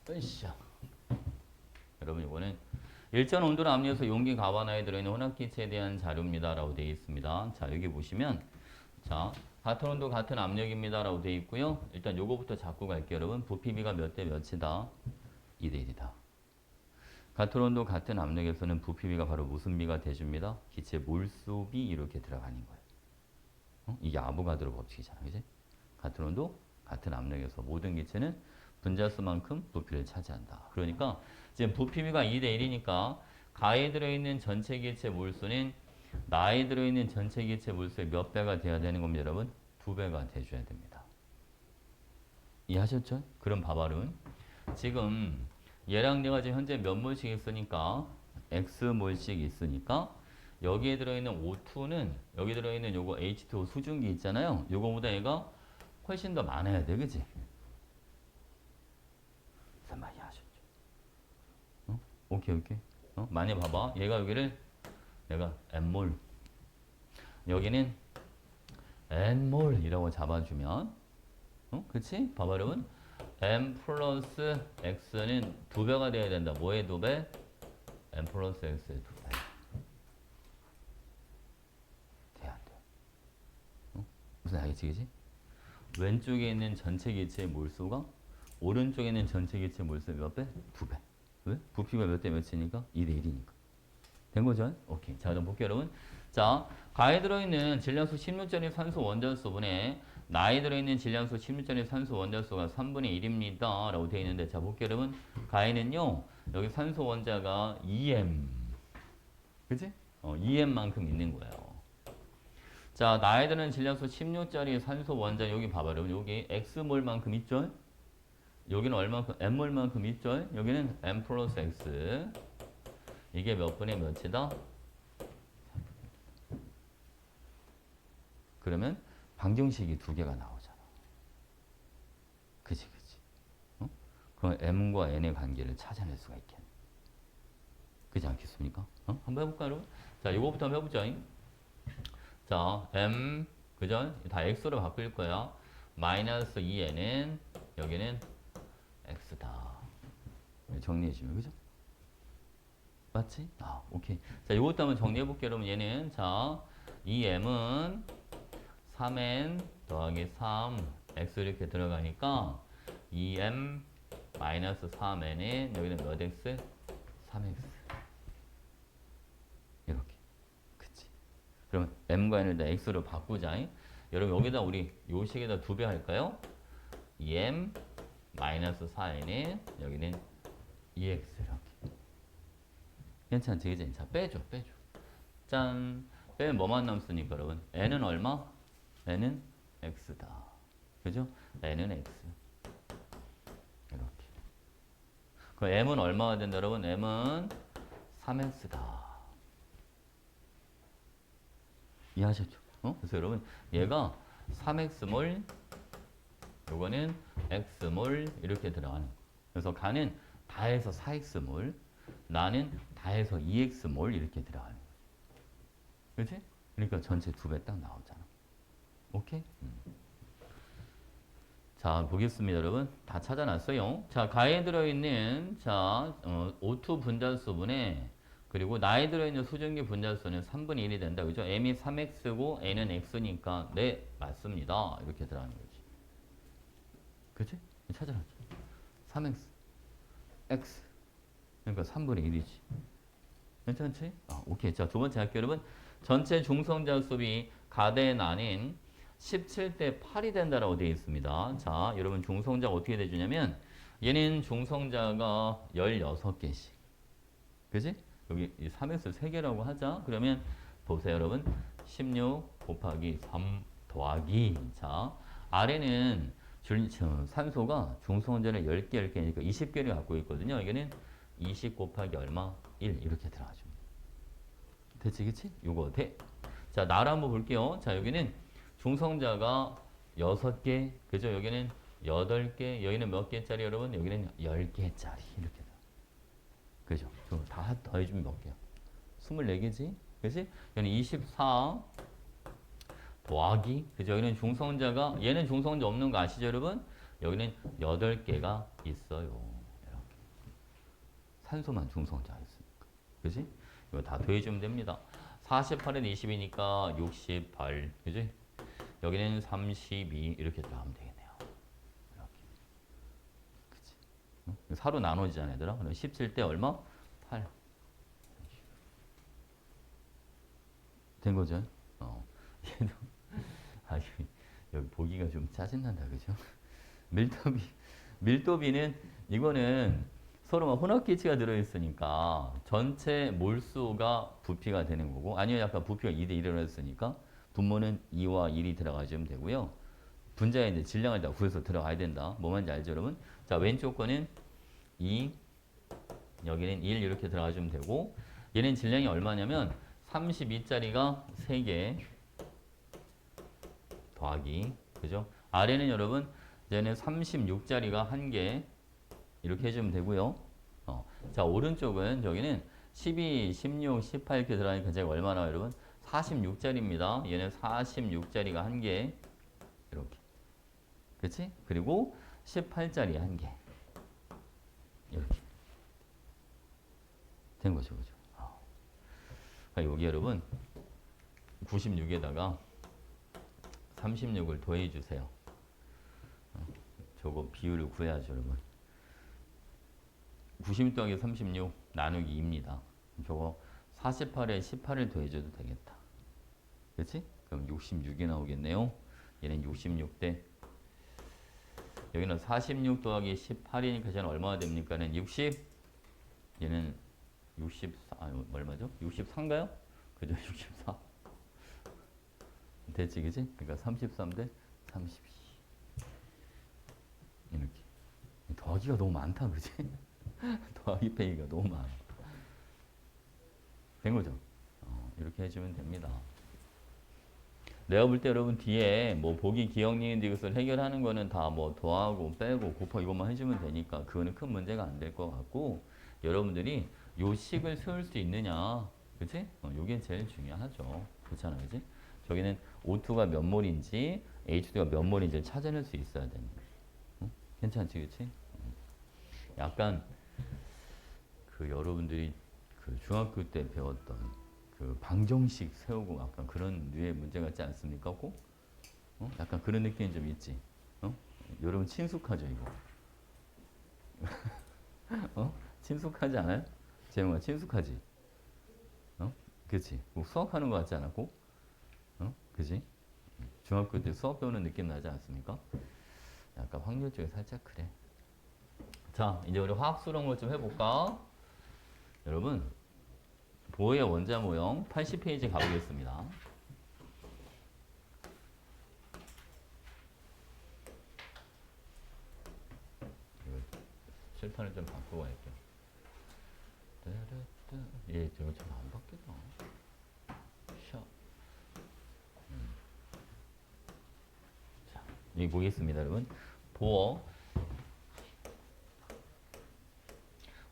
으쌰. 여러분 이번엔 일정 온도로 압력에서 용기 가반하에 들어있는 혼합기체에 대한 자료입니다. 라고 되어 있습니다. 자, 여기 보시면 자, 같은 온도 같은 압력입니다. 라고 되어 있고요. 일단 요거부터 잡고 갈게요. 여러분 부피비가 몇 대 몇이다? 2대 1이다. 같은 온도 같은 압력에서는 부피비가 바로 무슨 비가 돼줍니다? 기체 몰수비 이렇게 들어가는 거예요. 이게 아보가드로 법칙이잖아. 그지? 같은 온도 같은 압력에서 모든 기체는 분자수만큼 부피를 차지한다. 그러니까 지금 부피비가 2대 1이니까 가에 들어있는 전체 기체 몰수는 나에 들어있는 전체 기체 몰수의 몇 배가 돼야 되는 겁니다, 여러분? 2배가 돼줘야 됩니다. 이해하셨죠? 그럼 봐봐요. 지금 얘랑 내가 지금 현재 몇 몰씩 있으니까 X몰씩 있으니까 여기에 들어있는 O2는 여기 들어있는 요거 H2O 수증기 있잖아요. 요거보다 얘가 훨씬 더 많아야 돼, 그치? 많이 하셨죠? 오케이, 오케이. 많이 봐봐. 얘가 여기를 내가 M몰 여기는 n몰이라고 잡아주면 그치? 봐봐 여러분 n 플러스 x는 2배가 돼야 된다. 뭐의 2배? n 플러스 x의 2배. 돼, 안 돼? 무슨 알겠지, 그지? 왼쪽에 있는 전체 기체의 몰수가 오른쪽에 있는 전체 기체의 몰수 몇 배? 2배. 왜? 부피가 몇 대 몇이니까? 2대 1이니까. 된 거죠? 오케이. 자, 그럼 볼게요, 여러분. 자, 가에 들어있는 질량수 16짜리 산소 원자수분에 나에 들어있는 질량수 16짜리 산소 원자수가 3분의 1입니다. 라고 되어 있는데, 자, 볼게요, 여러분. 가에는요, 여기 산소 원자가 2m. 그치? 2m만큼 있는 거예요. 자, 나에 들어있는 질량수 16짜리 산소 원자, 여기 봐봐, 여러분. 여기 x몰만큼 있죠? 여기는 얼마큼? m몰만큼 있죠? 여기는 m 플러스 x. 이게 몇 분의 몇이다? 그러면 방정식이 2개가 나오잖아. 그치, 그치. 그럼 m과 n의 관계를 찾아낼 수가 있겠네. 그렇지 않겠습니까? 한번 해볼까요, 여러분? 자, 이거부터 한번 해보자. 자, m, 그죠? 다 x로 바꿀 거야. 마이너스 2n은, 여기는 x다. 정리해주면, 그죠? 맞지? 아, 오케이. 자, 이것도 한번 정리해볼게요, 여러분. 얘는, 자, 2m은 3n 더하기 3, x 이렇게 들어가니까 2m 마이너스 3n은 여기는 몇 x? 3x. 이렇게. 그치? 그럼 m과 n을 다 x로 바꾸자. 여러분, 여기다 우리 요 식에다 2배 할까요? 2m 마이너스 4n은 여기는 2x 이렇게. 괜찮지, 그지? 자, 빼줘. 짠. 빼면 뭐만 남습니까, 여러분? n은 얼마? n은 x다. 그죠? n은 x. 이렇게. 그 m은 얼마가 된다, 여러분? m은 3x다. 이해하셨죠? 그래서 여러분, 얘가 3x몰, 요거는 x몰 이렇게 들어가는 거. 그래서 가는 다 해서 4x몰, 나는 다 해서 2x몰 이렇게 들어가는 거지. 그렇지? 그러니까 전체 2배 딱 나오잖아. 오케이? 자, 보겠습니다, 여러분. 다 찾아놨어요. 자, 가에 들어있는, 자, O2 분자수분에, 그리고 나에 들어있는 수증기 분자수는 3분의 1이 된다. 그죠? m이 3x고 n은 x니까, 네, 맞습니다. 이렇게 들어가는 거지. 그치? 찾아놨죠. 3x, x. 그러니까 3분의 1이지. 괜찮지? 오케이. 자, 두 번째 할게요, 여러분. 전체 중성자 수비 가대 나는 17대 8이 된다라고 되어 있습니다. 자, 여러분 중성자가 어떻게 돼주냐면 얘는 중성자가 16개씩. 그지? 여기 3x 3개라고 하자. 그러면 보세요, 여러분. 16 곱하기 3 더하기. 자, 아래는 산소가 중성자를 10개, 10개니까 20개를 갖고 있거든요. 여기는 20 곱하기 얼마? 1 이렇게 들어가죠. 됐지, 그치? 요거 돼. 자, 나를 한번 볼게요. 자, 여기는 중성자가 6개, 그죠? 여기는 8개, 여기는 몇 개짜리 여러분? 여기는 10개짜리 이렇게 돼. 그죠? 다 더해주면 몇 개야? 24개지? 그지? 여기는 24 더하기, 그죠? 여기는 중성자가, 얘는 중성자 없는 거 아시죠, 여러분? 여기는 8개가 있어요. 이렇게. 산소만 중성자가 있으니까. 그지? 이거 다 더해주면 됩니다. 48은 20이니까 68, 그지? 여기는 32 이렇게 들어가면 되겠네요. 이렇게. 그치? 4로 나눠지잖아, 얘들아. 그럼 17대 얼마? 8. 된 거죠? 얘도, 여기 보기가 좀 짜증난다, 그죠? 밀도비는, 이거는 서로 막 혼합기체가 들어있으니까 전체 몰수가 부피가 되는 거고, 아니면 약간 부피가 2대 1이라고 했으니까 분모는 2와 1이 들어가주면 되고요. 분자에 이제 질량을 다 구해서 들어가야 된다. 뭐 말인지 알죠, 여러분? 자, 왼쪽 거는 2, 여기는 1 이렇게 들어가주면 되고, 얘는 질량이 얼마냐면 32짜리가 3개 더하기, 그죠? 아래는 여러분, 얘는 36짜리가 1개 이렇게 해주면 되고요. 자, 오른쪽은 여기는 12, 16, 18 이렇게 들어가니까 제가 얼마나 여러분? 46짜리입니다. 얘는 46짜리가 한 개. 이렇게. 그치? 그리고 18짜리 한 개. 이렇게. 된 거죠. 그죠? 여기 여러분 96에다가 36을 더해 주세요. 저거 비율을 구해야죠, 여러분. 90 더하기 36 나누기 2입니다. 저거 48에 18을 더해줘도 되겠다. 그렇지? 그럼 66이 나오겠네요. 얘는 66대 여기는 46 더하기 18이니까 저는 얼마가 됩니까? 는 60. 얘는 64. 얼마죠? 64인가요? 그죠? 64. 됐지, 그지? 그러니까 33대 32. 이렇게. 더하기가 너무 많다, 그지? 더하기 빼기가 너무 많아. 된 거죠? 이렇게 해주면 됩니다. 내가 볼 때 여러분 뒤에 뭐 보기 기억 니은 이것을 해결하는 거는 다 뭐 더하고 빼고 곱하고 이것만 해주면 되니까 그거는 큰 문제가 안 될 것 같고 여러분들이 요 식을 세울 수 있느냐, 그치? 요게 제일 중요하죠. 그렇잖아, 그치? 저기는 O2가 몇 몰인지 H2가 몇 몰인지를 찾아낼 수 있어야 되는 거예요. 응? 괜찮지, 그치? 약간 그 여러분들이 그 중학교 때 배웠던 그 방정식 세우고 약간 그런 류의 문제 같지 않습니까? 꼭? 약간 그런 느낌이 좀 있지. 여러분 친숙하죠 이거? 친숙하지 않아요? 재영아 친숙하지? 그치? 뭐 수학하는 거 같지 않았고? 그치? 중학교 때 수학 배우는 느낌 나지 않습니까? 약간 확률 쪽에 살짝 그래. 자, 이제 우리 화학 수렁을 좀 해볼까? 여러분 보호의 원자 모형 80페이지 가보겠습니다. 칠판을 좀 바꾸고 갈게요. 예, 저거 좀 안 바뀌다. 샤. 자, 여기 보겠습니다, 여러분. 보어.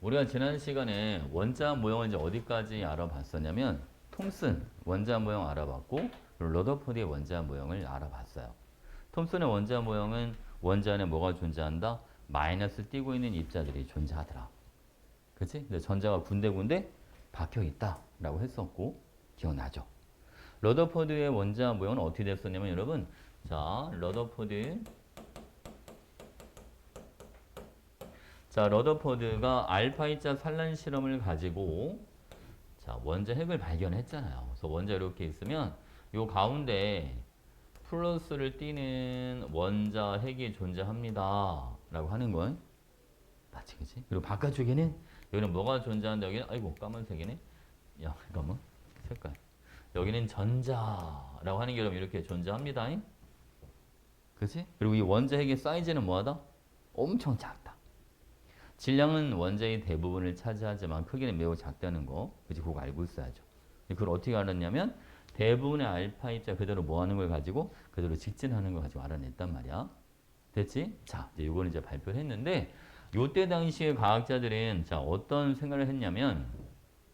우리가 지난 시간에 원자 모형을 이제 어디까지 알아봤었냐면 톰슨 원자 모형 알아봤고 러더포드의 원자 모형을 알아봤어요. 톰슨의 원자 모형은 원자 안에 뭐가 존재한다? 마이너스 띄고 있는 입자들이 존재하더라. 그치? 근데 전자가 군데군데 박혀 있다라고 했었고 기억나죠? 러더포드의 원자 모형은 어떻게 됐었냐면 여러분 자 러더포드가 알파이자 산란 실험을 가지고 자 원자 핵을 발견했잖아요. 그래서 원자 이렇게 있으면 요 가운데 플러스를 띄는 원자 핵이 존재합니다. 라고 하는 건 맞지, 그치? 그리고 바깥쪽에는 여기는 뭐가 존재한다? 여기는 아이고 까만색이네. 야 잠깐만 색깔. 여기는 전자라고 하는 게 여러분 이렇게 존재합니다. 그치? 그리고 이 원자 핵의 사이즈는 뭐하다? 엄청 작다. 질량은 원자의 대부분을 차지하지만 크기는 매우 작다는 거. 그치? 그거 알고 있어야죠. 그걸 어떻게 알았냐면 대부분의 알파 입자 그대로 뭐 하는 걸 가지고 그대로 직진하는 걸 가지고 알아냈단 말이야. 됐지? 자, 이제 이거는 이제 발표를 했는데 요때 당시에 과학자들은 자, 어떤 생각을 했냐면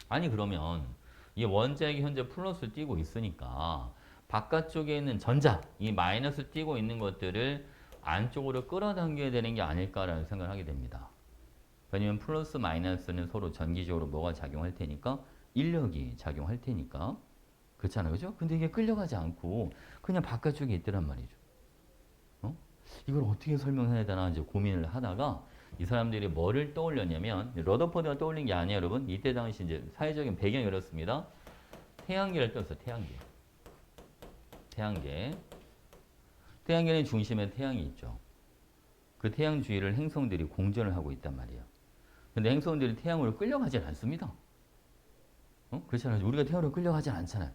아니 그러면 이 원자핵이 현재 플러스 띄고 있으니까 바깥쪽에 있는 전자, 이 마이너스 띄고 있는 것들을 안쪽으로 끌어당겨야 되는 게 아닐까라는 생각을 하게 됩니다. 왜냐면 플러스 마이너스는 서로 전기적으로 뭐가 작용할 테니까 인력이 작용할 테니까 그렇잖아요, 그죠? 근데 이게 끌려가지 않고 그냥 바깥쪽에 있더란 말이죠. 이걸 어떻게 설명해야 되나 이제 고민을 하다가 이 사람들이 뭐를 떠올렸냐면 러더포드가 떠올린 게 아니에요, 여러분. 이때 당시 이제 사회적인 배경이 이렇습니다. 태양계를 떴어요, 태양계. 태양계. 태양계는 중심에 태양이 있죠. 그 태양 주위를 행성들이 공전을 하고 있단 말이에요. 근데 행성들이 태양으로 끌려가지 않습니다. 그렇잖아요. 우리가 태양으로 끌려가지 않잖아요.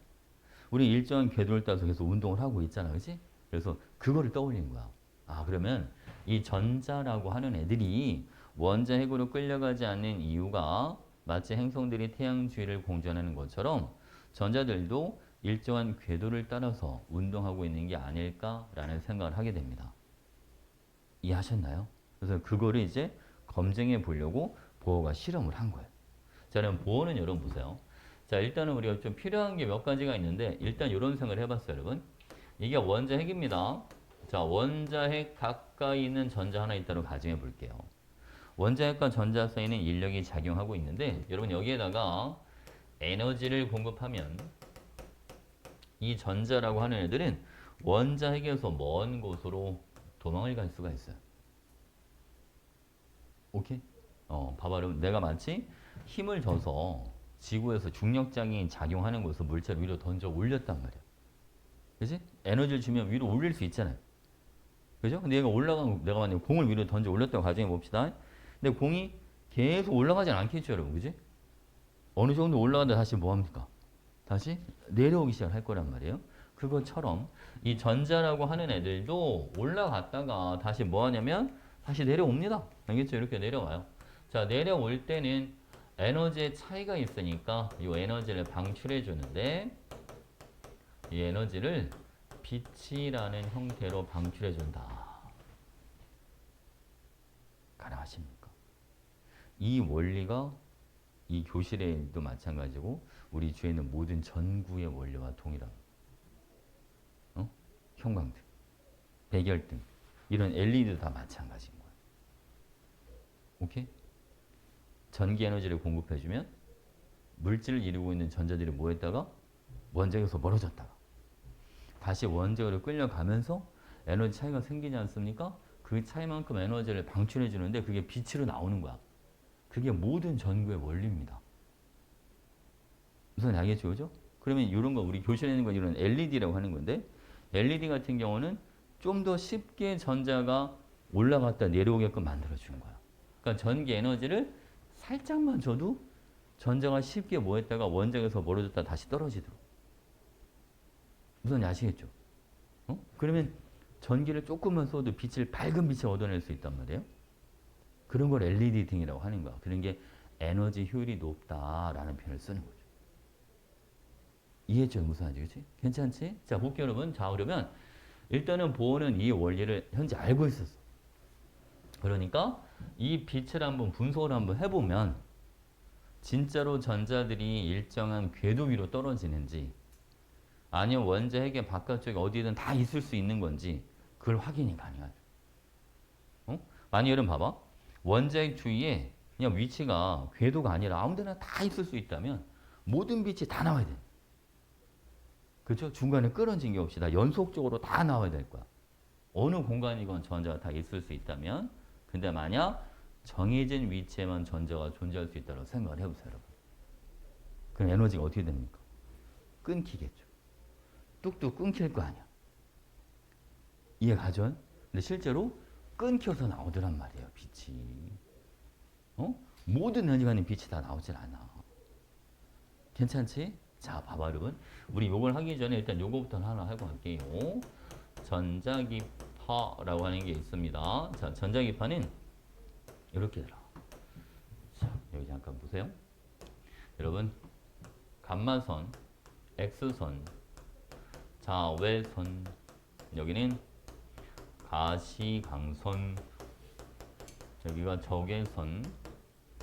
우리 일정한 궤도를 따서 계속 운동을 하고 있잖아, 그렇지? 그래서 그거를 떠올린 거야. 아, 그러면 이 전자라고 하는 애들이 원자 핵으로 끌려가지 않는 이유가 마치 행성들이 태양 주위를 공전하는 것처럼 전자들도 일정한 궤도를 따라서 운동하고 있는 게 아닐까라는 생각을 하게 됩니다. 이해하셨나요? 그래서 그거를 이제 검증해 보려고 보어가 실험을 한 거예요. 자, 그럼 보어는 여러분 보세요. 자, 일단은 우리가 좀 필요한 게 몇 가지가 있는데 일단 이런 생각을 해봤어요, 여러분. 이게 원자핵입니다. 자, 원자핵 가까이 있는 전자 하나 있다고 가정해 볼게요. 원자핵과 전자 사이는 인력이 작용하고 있는데 여러분 여기에다가 에너지를 공급하면 이 전자라고 하는 애들은 원자핵에서 먼 곳으로 도망을 갈 수가 있어요. 오케이? 봐봐. 여러분 내가 마치 힘을 줘서 지구에서 중력장이 작용하는 곳에서 물체를 위로 던져 올렸단 말이야. 그지? 에너지를 주면 위로 올릴 수 있잖아요. 그죠? 근데 내가 만약에 공을 위로 던져 올렸다고 가정해 봅시다. 근데 공이 계속 올라가진 않겠죠, 여러분. 그지? 어느 정도 올라가다 다시 뭐 합니까? 다시 내려오기 시작할 거란 말이에요. 그것처럼 이 전자라고 하는 애들도 올라갔다가 다시 뭐 하냐면 다시 내려옵니다. 알겠죠? 이렇게 내려와요. 자, 내려올 때는 에너지의 차이가 있으니까 이 에너지를 방출해 주는데 이 에너지를 빛이라는 형태로 방출해 준다. 가능하십니까? 이 원리가 이 교실에도 마찬가지고 우리 주위에 있는 모든 전구의 원리와 동일합니다. 형광등, 백열등 이런 LED도 다 마찬가지인 거예요. 오케이? 전기 에너지를 공급해주면 물질을 이루고 있는 전자들이 모였다가 원자에서 멀어졌다가 다시 원자로 끌려가면서 에너지 차이가 생기지 않습니까? 그 차이만큼 에너지를 방출해 주는데 그게 빛으로 나오는 거야. 그게 모든 전구의 원리입니다. 무슨 알겠죠? 그죠? 그러면 이런 거 우리 교실에 있는 건 이런 LED라고 하는 건데 LED 같은 경우는 좀 더 쉽게 전자가 올라갔다 내려오게끔 만들어주는 거야. 그러니까 전기 에너지를 살짝만 줘도 전자가 쉽게 모였다가 원자에서 멀어졌다 다시 떨어지도록. 무슨 아시겠죠? 그러면 전기를 조금만 쏘도 빛을 밝은 빛을 얻어낼 수 있단 말이에요. 그런 걸 LED 등이라고 하는 거야. 그런 게 에너지 효율이 높다라는 표현을 쓰는 거죠. 이해했죠? 무슨 말인지, 그치? 괜찮지? 자, 볼게요, 여러분. 자, 그러면 일단은 보호는 이 원리를 현재 알고 있었어. 그러니까 이 빛을 한번 분석을 한번 해보면 진짜로 전자들이 일정한 궤도 위로 떨어지는지 아니면 원자핵의 바깥쪽에 어디든 다 있을 수 있는 건지 그걸 확인이 가능하죠. 만약 여러분 봐봐. 원자핵 주위에 그냥 위치가 궤도가 아니라 아무 데나 다 있을 수 있다면 모든 빛이 다 나와야 돼. 그렇죠? 중간에 끊어진 게 없이 다 연속적으로 다 나와야 될 거야. 어느 공간이건 전자가 다 있을 수 있다면 근데 만약 정해진 위치에만 전자가 존재할 수 있다고 생각을 해보세요, 여러분. 그럼 에너지가 어떻게 됩니까? 끊기겠죠. 뚝뚝 끊길 거 아니야. 이해 가죠? 근데 실제로 끊겨서 나오더란 말이에요, 빛이. 모든 에너지가 빛이 다 나오질 않아. 괜찮지? 자, 봐봐, 여러분. 우리 요걸 하기 전에 일단 요거부터 하나 하고 갈게요. 전자기파라고 하는 게 있습니다. 자, 전자기파는 이렇게 들어. 자, 여기 잠깐 보세요. 여러분, 감마선, X선, 자외선, 여기는 가시광선, 여기가 적외선,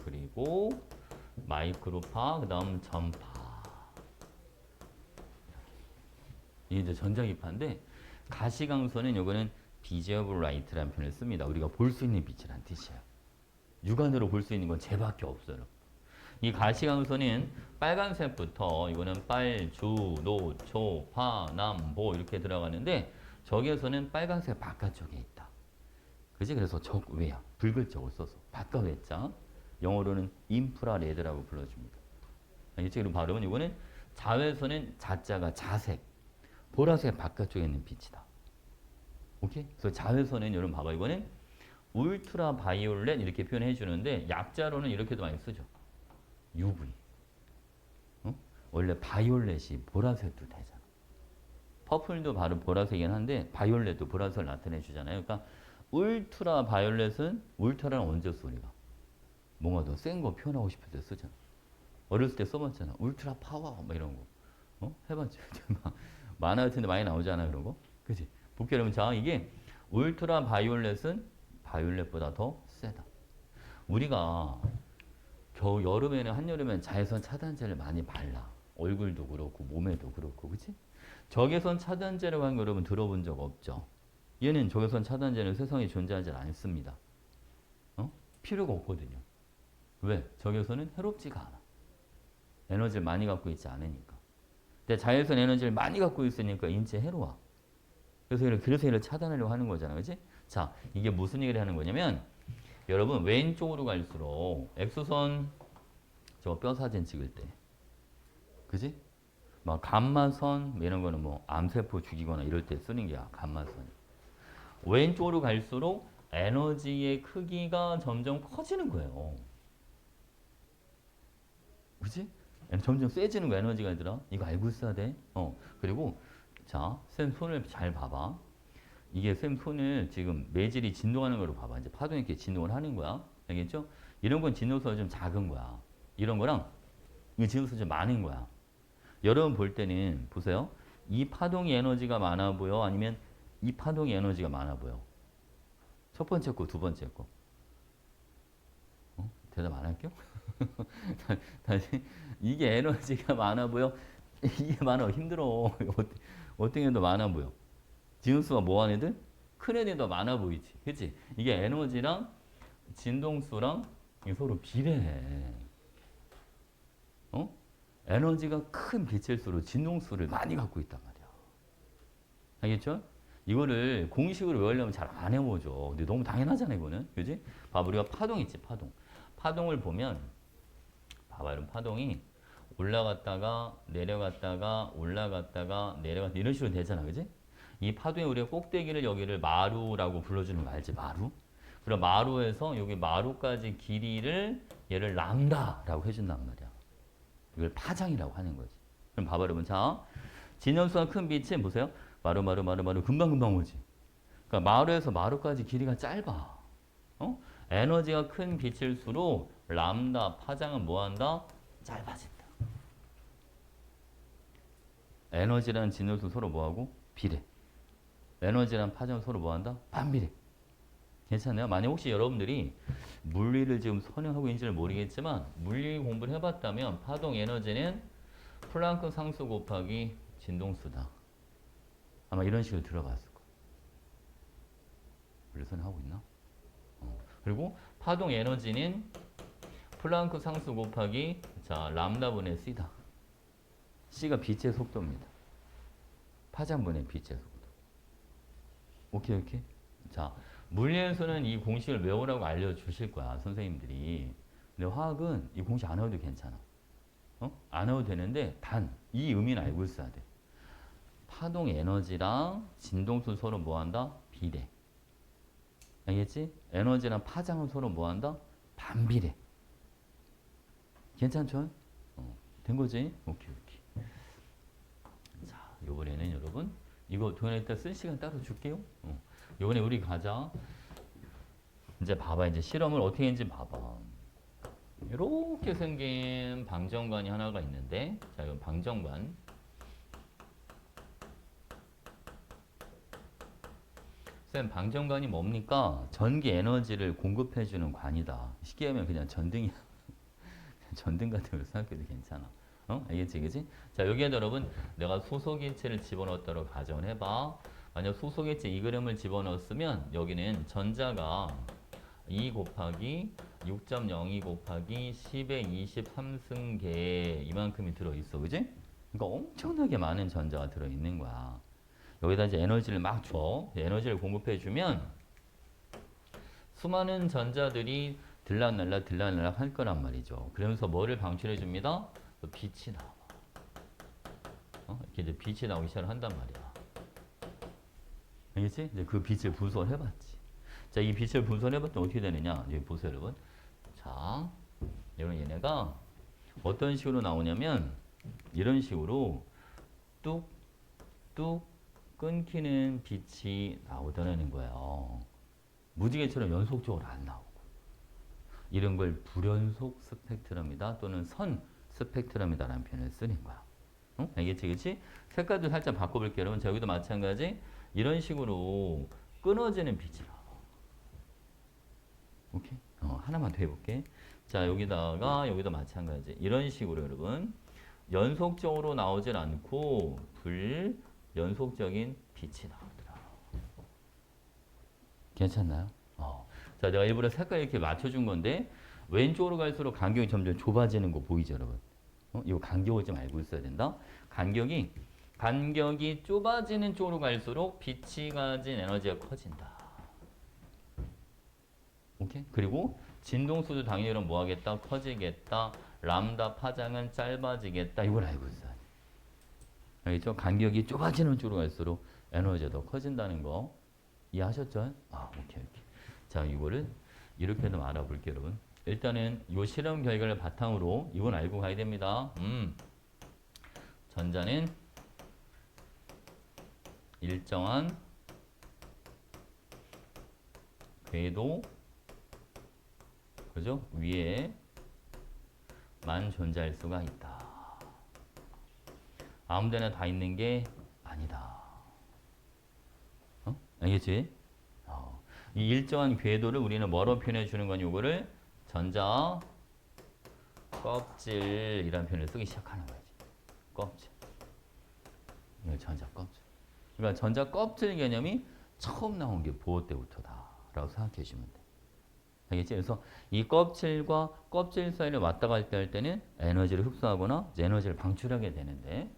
그리고 마이크로파, 그 다음 전파. 이게 이제 전자기파인데 가시광선은 요거는 비저블 라이트라는 표현을 씁니다. 우리가 볼 수 있는 빛이란 뜻이에요. 육안으로 볼 수 있는 건 쟤밖에 없어요. 이 가시광선은 빨간색부터 이거는 빨, 주, 노, 초, 파, 남, 보 이렇게 들어가는데 적외선은 빨간색 바깥쪽에 있다. 그지? 그래서 적외야. 붉을적을 써서 바깥 외자. 영어로는 인프라레드라고 불러줍니다. 알겠지? 그리고 바로 이거는 자외선은 자자가 자색. 보라색 바깥쪽에 있는 빛이다. 오케이? 그래서 자외선은 여러분 봐봐. 이거는 울트라 바이올렛 이렇게 표현해 주는데 약자로는 이렇게도 많이 쓰죠. UV. 원래 바이올렛이 보라색도 되잖아. 퍼플도 바로 보라색이긴 한데 바이올렛도 보라색을 나타내 주잖아요. 그러니까 울트라 바이올렛은 울트라는 언제 써 우리가? 뭔가 더 센 거 표현하고 싶을 때 쓰잖아. 어렸을 때 써봤잖아. 울트라 파워 뭐 이런 거. 해봤죠. 만화 같은 데 많이 나오잖아 그런 거. 그치? 볼게요 여러분. 자, 이게 울트라 바이올렛은 바이올렛보다 더 세다. 우리가 겨우 여름에는 한여름엔 자외선 차단제를 많이 발라. 얼굴도 그렇고 몸에도 그렇고, 그치? 적외선 차단제라고 하는 거 여러분 들어본 적 없죠? 얘는 적외선 차단제는 세상에 존재하지 않습니다. 어? 필요가 없거든요. 왜? 적외선은 해롭지가 않아. 에너지를 많이 갖고 있지 않으니까. 근데 자외선 에너지를 많이 갖고 있으니까 인체에 해로워. 그래서 얘를 차단하려고 하는 거잖아. 그치? 자, 이게 무슨 얘기를 하는 거냐면, 여러분, 왼쪽으로 갈수록, 엑소선, 저 뼈 사진 찍을 때. 그지? 막, 감마선, 이런 거는 뭐, 암세포 죽이거나 이럴 때 쓰는 게야, 감마선. 왼쪽으로 갈수록 에너지의 크기가 점점 커지는 거예요. 그지? 점점 세지는 거 에너지가 얘들아. 이거 알고 있어야 돼. 그리고, 자, 쌤 손을 잘 봐봐. 이게 쌤 손을 지금 매질이 진동하는 걸로 봐봐. 이제 파동이 이렇게 진동을 하는 거야. 알겠죠? 이런 건 진동수가 좀 작은 거야. 이런 거랑 이 진동수가 좀 많은 거야. 여러분 볼 때는 보세요. 이 파동이 에너지가 많아 보여? 아니면 이 파동이 에너지가 많아 보여? 첫 번째 거, 두 번째 거. 대답 안 할게요? 다시. 이게 에너지가 많아 보여? 이게 많아. 힘들어. 어떤 게 더 많아 보여? 진동수가 뭐한 애들? 큰 애들이 더 많아 보이지. 그치? 이게 에너지랑 진동수랑 서로 비례해. 에너지가 큰 빛일수록 진동수를 많이 갖고 있단 말이야. 알겠죠? 이거를 공식으로 외우려면 잘 안 해보죠. 근데 너무 당연하잖아, 이거는. 그지? 봐봐, 우리가 파동 있지, 파동. 파동을 보면, 봐봐, 이런 파동이 올라갔다가, 내려갔다가, 올라갔다가, 내려갔다, 이런 식으로 되잖아, 그지? 이 파도의 우리가 꼭대기를 여기를 마루라고 불러주는 거 알지? 마루? 그럼 마루에서 여기 마루까지 길이를 얘를 람다라고 해준단 말이야. 이걸 파장이라고 하는 거지. 그럼 봐봐 여러분. 자, 진연수가 큰 빛은 보세요. 마루 금방금방 오지. 그러니까 마루에서 마루까지 길이가 짧아. 에너지가 큰 빛일수록 람다 파장은 뭐한다? 짧아진다. 에너지라는 진연수 서로 뭐하고? 비례. 에너지랑 파장 서로 뭐한다? 반비례. 괜찮아요? 만약 혹시 여러분들이 물리를 지금 선행하고 있는지는 모르겠지만 물리 공부를 해봤다면 파동 에너지는 플랑크 상수 곱하기 진동수다. 아마 이런 식으로 들어봤을 거예요. 물리 선행하고 있나? 그리고 파동 에너지는 플랑크 상수 곱하기 자 람다분의 C다. C가 빛의 속도입니다. 파장분의 빛의 속도. 오케이. 자, 물리에서는 이 공식을 외우라고 알려주실 거야, 선생님들이. 근데 화학은 이 공식 안 외워도 괜찮아. 안 외워도 되는데, 단, 이 의미는 알고 있어야 돼. 파동 에너지랑 진동수 서로 뭐한다? 비례. 알겠지? 에너지랑 파장은 서로 뭐한다? 반비례. 괜찮죠? 된 거지? 오케이. 자, 요번에는 여러분, 이거 동현아 이따 쓸 시간 따로 줄게요. 요번에 우리 가자. 이제 봐봐. 이제 실험을 어떻게 했는지 봐봐. 이렇게 생긴 방정관이 하나가 있는데, 자, 이건 방정관. 쌤, 방정관이 뭡니까? 전기 에너지를 공급해주는 관이다. 쉽게 하면 그냥 전등이야. 전등 같은 걸 생각해도 괜찮아. 알겠지, 그지? 자, 여기에다 여러분, 내가 소속인체를 집어넣었다고 가정을 해봐. 만약 소속인체 이 그램을 집어넣었으면 여기는 전자가 2 곱하기 6.02 곱하기 10의 23승계 이만큼이 들어있어, 그지? 그러니까 엄청나게 많은 전자가 들어있는 거야. 여기다 이제 에너지를 막 줘. 에너지를 공급해주면 수많은 전자들이 들락날락 할 거란 말이죠. 그러면서 뭐를 방출해 줍니다? 빛이 나와. 이렇게 이제 빛이 나오기 시작을 한단 말이야. 알겠지? 이제 그 빛을 분석해봤지. 자, 이 빛을 분석해봤더니 어떻게 되느냐? 여기 보세요, 여러분. 자, 여러분 얘네가 어떤 식으로 나오냐면 이런 식으로 뚝뚝 끊기는 빛이 나오더라는 거예요. 무지개처럼 연속적으로 안 나오고. 이런 걸 불연속 스펙트럼이다 또는 선 스펙트럼이다라는 표현을 쓰는 거야. 알겠지, 그치? 색깔도 살짝 바꿔볼게요, 여러분. 자, 여기도 마찬가지. 이런 식으로 끊어지는 빛이 나와. 오케이? 하나만 더 해볼게. 자, 여기도 마찬가지. 이런 식으로 여러분 연속적으로 나오질 않고 불연속적인 빛이 나오더라. 괜찮나요? 자, 내가 일부러 색깔 이렇게 맞춰준 건데 왼쪽으로 갈수록 간격이 점점 좁아지는 거 보이죠, 여러분? 이거 간격을 좀 알고 있어야 된다. 간격이 좁아지는 쪽으로 갈수록 빛이 가진 에너지가 커진다. 오케이? 그리고 진동수도 당연히 그럼 뭐 하겠다? 커지겠다. 람다 파장은 짧아지겠다. 이걸 알고 있어야 돼. 알겠죠? 간격이 좁아지는 쪽으로 갈수록 에너지가 더 커진다는 거 이해하셨죠? 오케이. 자, 이거를 이렇게도 알아볼게요, 여러분. 일단은 이 실험 결과를 바탕으로 이건 알고 가야 됩니다. 전자는 일정한 궤도, 그죠? 위에만 존재할 수가 있다. 아무데나 다 있는 게 아니다. 알겠지? 이 일정한 궤도를 우리는 뭐로 표현해 주는 건 요거를 전자 껍질이라는 표현을 쓰기 시작하는 거지. 껍질. 이거 전자 껍질. 그러니까 전자 껍질 개념이 처음 나온 게 보호 때부터다라고 생각해 주시면 돼. 알겠지? 그래서 이 껍질과 껍질 사이를 왔다 갔다 할 때는 에너지를 흡수하거나 에너지를 방출하게 되는데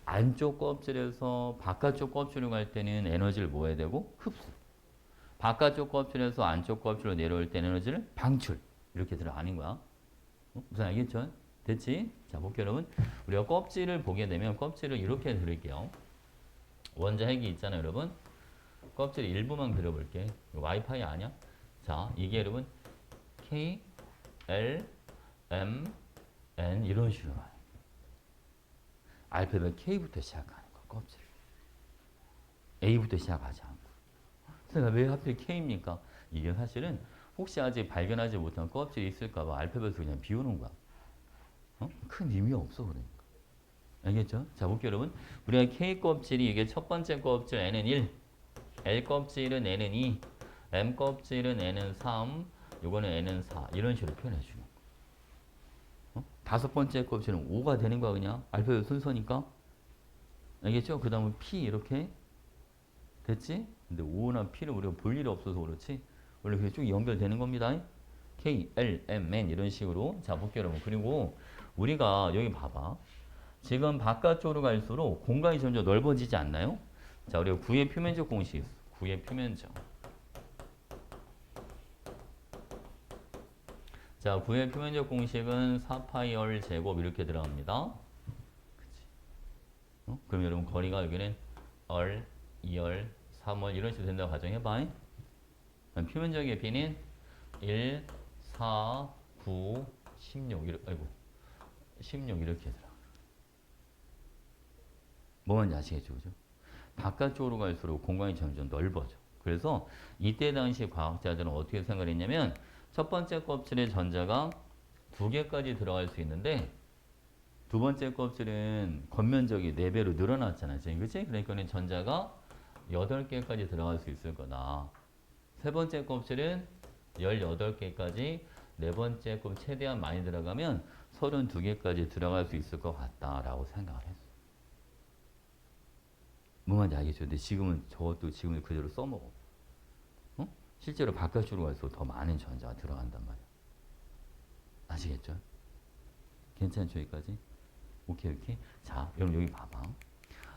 안쪽 껍질에서 바깥쪽 껍질로 갈 때는 에너지를 뭐 해야 되고? 흡수. 바깥쪽 껍질에서 안쪽 껍질로 내려올 때는 에너지를 방출. 이렇게 들어가는 거야. 무슨 알겠죠? 됐지? 자, 볼게요, 여러분. 우리가 껍질을 보게 되면 껍질을 이렇게 그릴게요. 원자 핵이 있잖아요, 여러분. 껍질 일부만 그려볼게. 와이파이 아니야? 자, 이게 여러분 K, L, M, N 이런 식으로 가요. 알파벳 K부터 시작하는 거, 껍질. A부터 시작하지 않고. 그래서 왜 하필 K입니까? 이게 사실은 혹시 아직 발견하지 못한 껍질이 있을까봐 알파벳을 그냥 비우는 거야. 큰 의미 없어, 그러니까. 알겠죠? 자, 볼게요, 여러분. 우리가 K 껍질이 이게 첫 번째 껍질 N은 1, L 껍질은 N은 2, M 껍질은 N은 3, 요거는 N은 4. 이런 식으로 표현해 주는 거. 다섯 번째 껍질은 5가 되는 거야, 그냥. 알파벳 순서니까. 알겠죠? 그 다음은 P 이렇게. 됐지? 근데 O나 P를 우리가 볼 일이 없어서 그렇지. 원래 그게 쭉 연결되는 겁니다. K, L, M, N 이런 식으로. 자, 볼게요, 여러분. 그리고 우리가 여기 봐봐. 지금 바깥쪽으로 갈수록 공간이 점점 넓어지지 않나요? 자, 우리가 구의 표면적 공식이 있어. 구의 표면적. 자, 구의 표면적 공식은 4파이얼 제곱 이렇게 들어갑니다. 그치? 그럼 여러분 거리가 여기는 얼, 2얼, 3월 이런 식으로 된다고 가정해봐. 표면적의 비는 1, 4, 9, 16 16 이렇게 들어가. 뭐만 아시겠죠, 그죠? 바깥쪽으로 갈수록 공간이 점점 넓어져. 그래서 이때 당시 과학자들은 어떻게 생각을 했냐면 첫 번째 껍질에 전자가 2개까지 들어갈 수 있는데 두 번째 껍질은 겉면적이 4배로 늘어났잖아요. 그치? 그러니까 전자가 8개까지 들어갈 수 있을 거다. 세 번째 껍질은 18개까지, 네 번째 껍질 최대한 많이 들어가면 32개까지 들어갈 수 있을 것 같다라고 생각을 했어. 뭔지 알겠죠? 근데 지금은 저것도 지금 그대로 써먹어. 실제로 바깥쪽으로 갈수록 더 많은 전자가 들어간단 말이야. 아시겠죠? 괜찮죠? 여기까지? 오케이. 자, 여러분 여기 봐봐.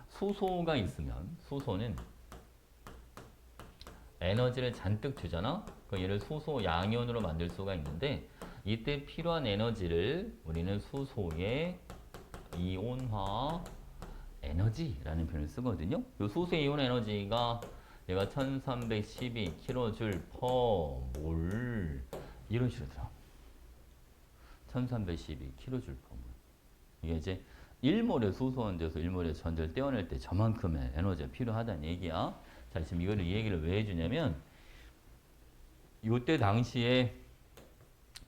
수소가 있으면 수소는 에너지를 잔뜩 주잖아? 그럼 얘를 수소 양이온으로 만들 수가 있는데 이때 필요한 에너지를 우리는 수소의 이온화 에너지라는 표현을 쓰거든요. 이 수소의 이온 에너지가 얘가 1312kJ/몰 이런 식으로 들어. 1312kJ/몰. 이게 이제 1몰의 수소 원자에서 1몰의 전자를 떼어낼 때 저만큼의 에너지가 필요하다는 얘기야. 자, 지금 이거를 이 얘기를 왜 해주냐면 이때 당시에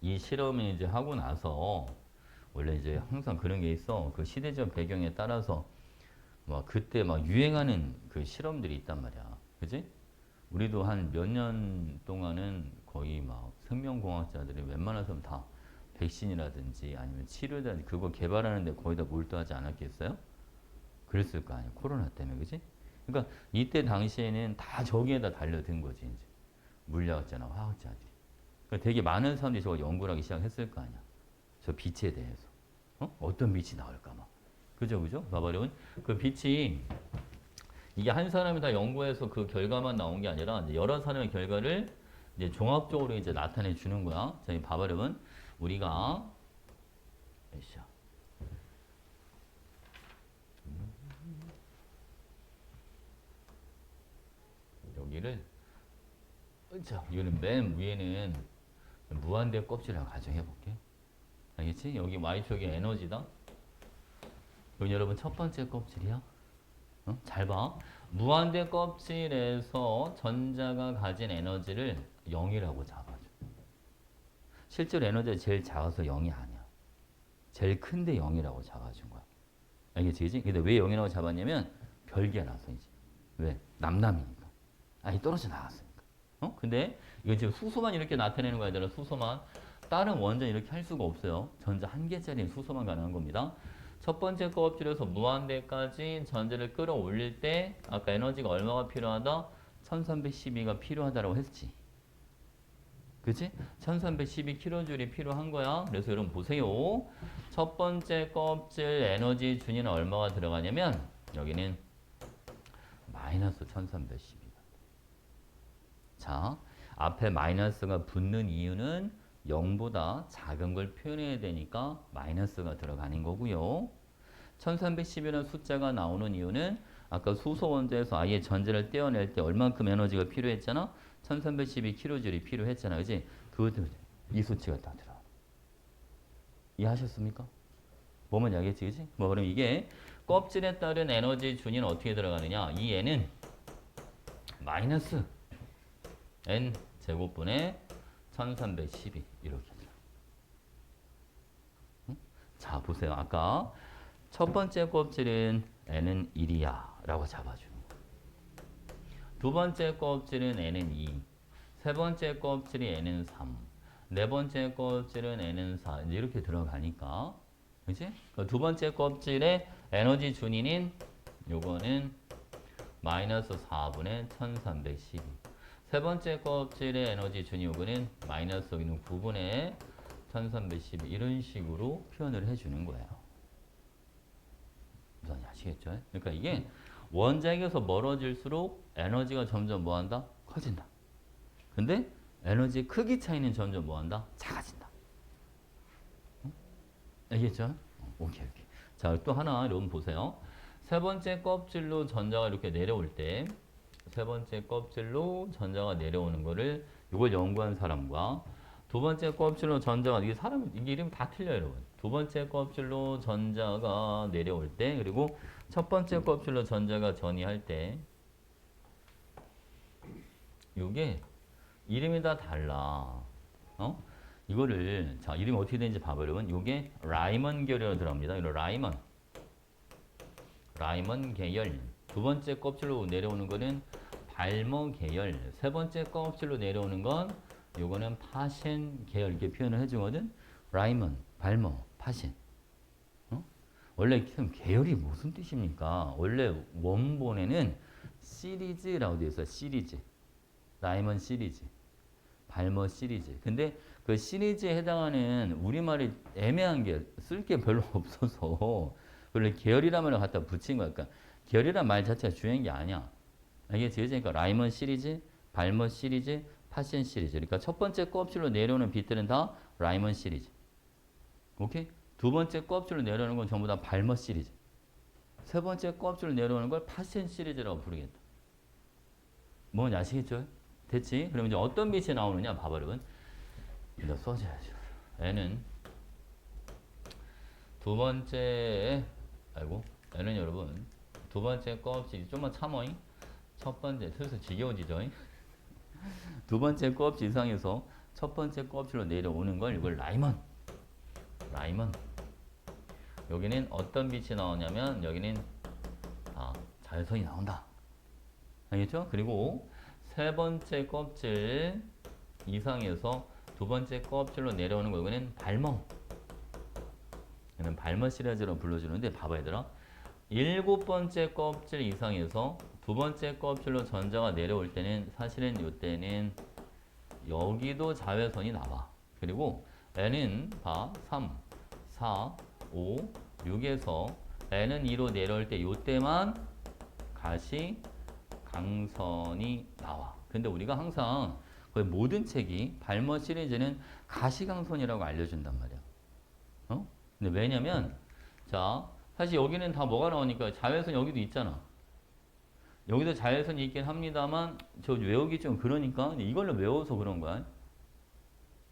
이 실험을 이제 하고 나서 원래 이제 항상 그런 게 있어. 그 시대적 배경에 따라서 뭐 그때 막 유행하는 그 실험들이 있단 말이야. 그지? 우리도 한 몇 년 동안은 거의 막 생명공학자들이 웬만한 사람 다 백신이라든지 아니면 치료든 그거 개발하는데 거의 다 몰두하지 않았겠어요? 그랬을 거 아니야. 코로나 때문에, 그지? 그러니까 이때 당시에는 다 저기에다 달려든 거지, 이제. 물리학자나 화학자들이. 그러니까 되게 많은 사람들이 저거 연구를 하기 시작했을 거 아니야. 저 빛에 대해서. 어떤 빛이 나올까 막. 그죠, 그죠? 봐봐, 여러분. 그 빛이 이게 한 사람이 다 연구해서 그 결과만 나온 게 아니라 이제 여러 사람의 결과를 이제 종합적으로 이제 나타내 주는 거야. 자, 봐봐, 여러분. 우리가 몇 시야? 여기를 자, 이거는 맨 위에는 무한대 껍질을 가정해 볼게. 알겠지? 여기 y축이 에너지다. 여기 여러분 첫 번째 껍질이야. 잘 봐. 무한대 껍질에서 전자가 가진 에너지를 0이라고 잡아줘. 실제로 에너지가 제일 작아서 0이 아니야. 제일 큰데 0이라고 잡아준 거야. 알겠지? 그지? 근데 왜 0이라고 잡았냐면 별개가 나서 이제. 왜? 남남이니까. 아니 떨어져 나갔으니까. 근데 이거 지금 수소만 이렇게 나타내는 거야. 얘들아. 수소만. 다른 원전 이렇게 할 수가 없어요. 전자 한 개짜리 수소만 가능한 겁니다. 첫 번째 껍질에서 무한대까지 전자를 끌어올릴 때 아까 에너지가 얼마가 필요하다? 1312가 필요하다라고 했지. 그치? 1312kJ이 필요한 거야. 그래서 여러분 보세요. 첫 번째 껍질 에너지 준위는 얼마가 들어가냐면 여기는 마이너스 1312. 자, 앞에 마이너스가 붙는 이유는 0보다 작은 걸 표현해야 되니까 마이너스가 들어가는 거고요. 1310이라는 숫자가 나오는 이유는 아까 수소 원자에서 아예 전자를 떼어낼 때 얼만큼 에너지가 필요했잖아? 1312kJ이 필요했잖아. 그지? 그것도 이 수치가 다 들어가. 이해하셨습니까? 뭐만 알겠지? 그지? 뭐 그럼 이게 껍질에 따른 에너지 준위는 어떻게 들어가느냐? 이 n은 마이너스 n 제곱분의 1312 이렇게 돼요. 자 보세요. 아까 첫 번째 껍질은 n은 1이야 라고 잡아주는 거예요. 두 번째 껍질은 n은 2, 세 번째 껍질이 n은 3, 네 번째 껍질은 n은 4 이렇게 들어가니까 그치? 두 번째 껍질의 에너지 준위는 요거는 마이너스 4분의 1312. 세 번째 껍질의 에너지 준위 요거는 마이너스 9분의 1312 이런 식으로 표현을 해주는 거예요. 무슨 아시겠죠? 그러니까 이게 원자에게서 멀어질수록 에너지가 점점 뭐한다? 커진다. 근데 에너지 크기 차이는 점점 뭐한다? 작아진다. 알겠죠? 오케이. 자, 또 하나 여러분 보세요. 세 번째 껍질로 전자가 이렇게 내려올 때 세 번째 껍질로 전자가 내려오는 거를 이걸 연구한 사람과 두 번째 껍질로 전자가 이게 사람 이게 이름 다 틀려요, 여러분. 두 번째 껍질로 전자가 내려올 때 그리고 첫 번째 껍질로 전자가 전이할 때 이게 이름이 다 달라. 이거를 자 이름이 어떻게 되는지 봐봐요, 여러분. 이게 라이먼 계열이라고 들어갑니다. 이거 라이먼 계열. 두 번째 껍질로 내려오는 거는 발머 계열. 세 번째 껍질로 내려오는 건 요거는 파셴 계열 이렇게 표현을 해주거든. 라이먼, 발머, 파셴. 원래 계열이 무슨 뜻입니까? 원래 원본에는 시리즈라고 되어 있어요. 시리즈. 라이먼 시리즈. 발머 시리즈. 근데 그 시리즈에 해당하는 우리말이 애매한 게 쓸 게 별로 없어서 원래 계열이라는 말을 갖다 붙인 거야. 그러니까 계열이란 말 자체가 중요한 게 아니야. 알겠지? 그러니까 라이먼 시리즈, 발머 시리즈, 파셴 시리즈. 그러니까 첫 번째 껍질로 내려오는 빛들은 다 라이먼 시리즈. 오케이? 두 번째 껍질로 내려오는 건 전부 다 발머 시리즈. 세 번째 껍질로 내려오는 걸 파셴 시리즈라고 부르겠다. 뭔지 아시겠죠? 됐지? 그럼 이제 어떤 빛이 나오느냐? 봐봐, 여러분. 이거 써줘야죠. N은 두 번째, N은 여러분, 두 번째 껍질, 좀만 참어잉? 첫 번째, 슬슬 지겨워지죠? 두 번째 껍질 이상에서 첫 번째 껍질로 내려오는 걸 이걸 라이먼. 여기는 어떤 빛이 나오냐면, 여기는 자외선이 나온다. 알겠죠? 그리고 세 번째 껍질 이상에서 두 두 번째 껍질로 내려오는 거 이거는 발머. 얘는 발머 시리즈로 불러주는데 봐봐 얘들아. 일곱 번째 껍질 이상에서 두 번째 껍질로 전자가 내려올 때는 사실은 이때는 여기도 자외선이 나와. 그리고 N은 봐 3, 4, 5, 6에서 N은 2로 내려올 때 이때만 가시 강선이 나와. 근데 우리가 항상 거의 모든 책이 발머 시리즈는 가시강선이라고 알려준단 말이야. 어? 근데 왜냐면 자 사실 여기는 다 뭐가 나오니까 자외선 여기도 있잖아. 여기도 자외선이 있긴 합니다만 저 외우기 좀 그러니까 이걸로 외워서 그런 거야.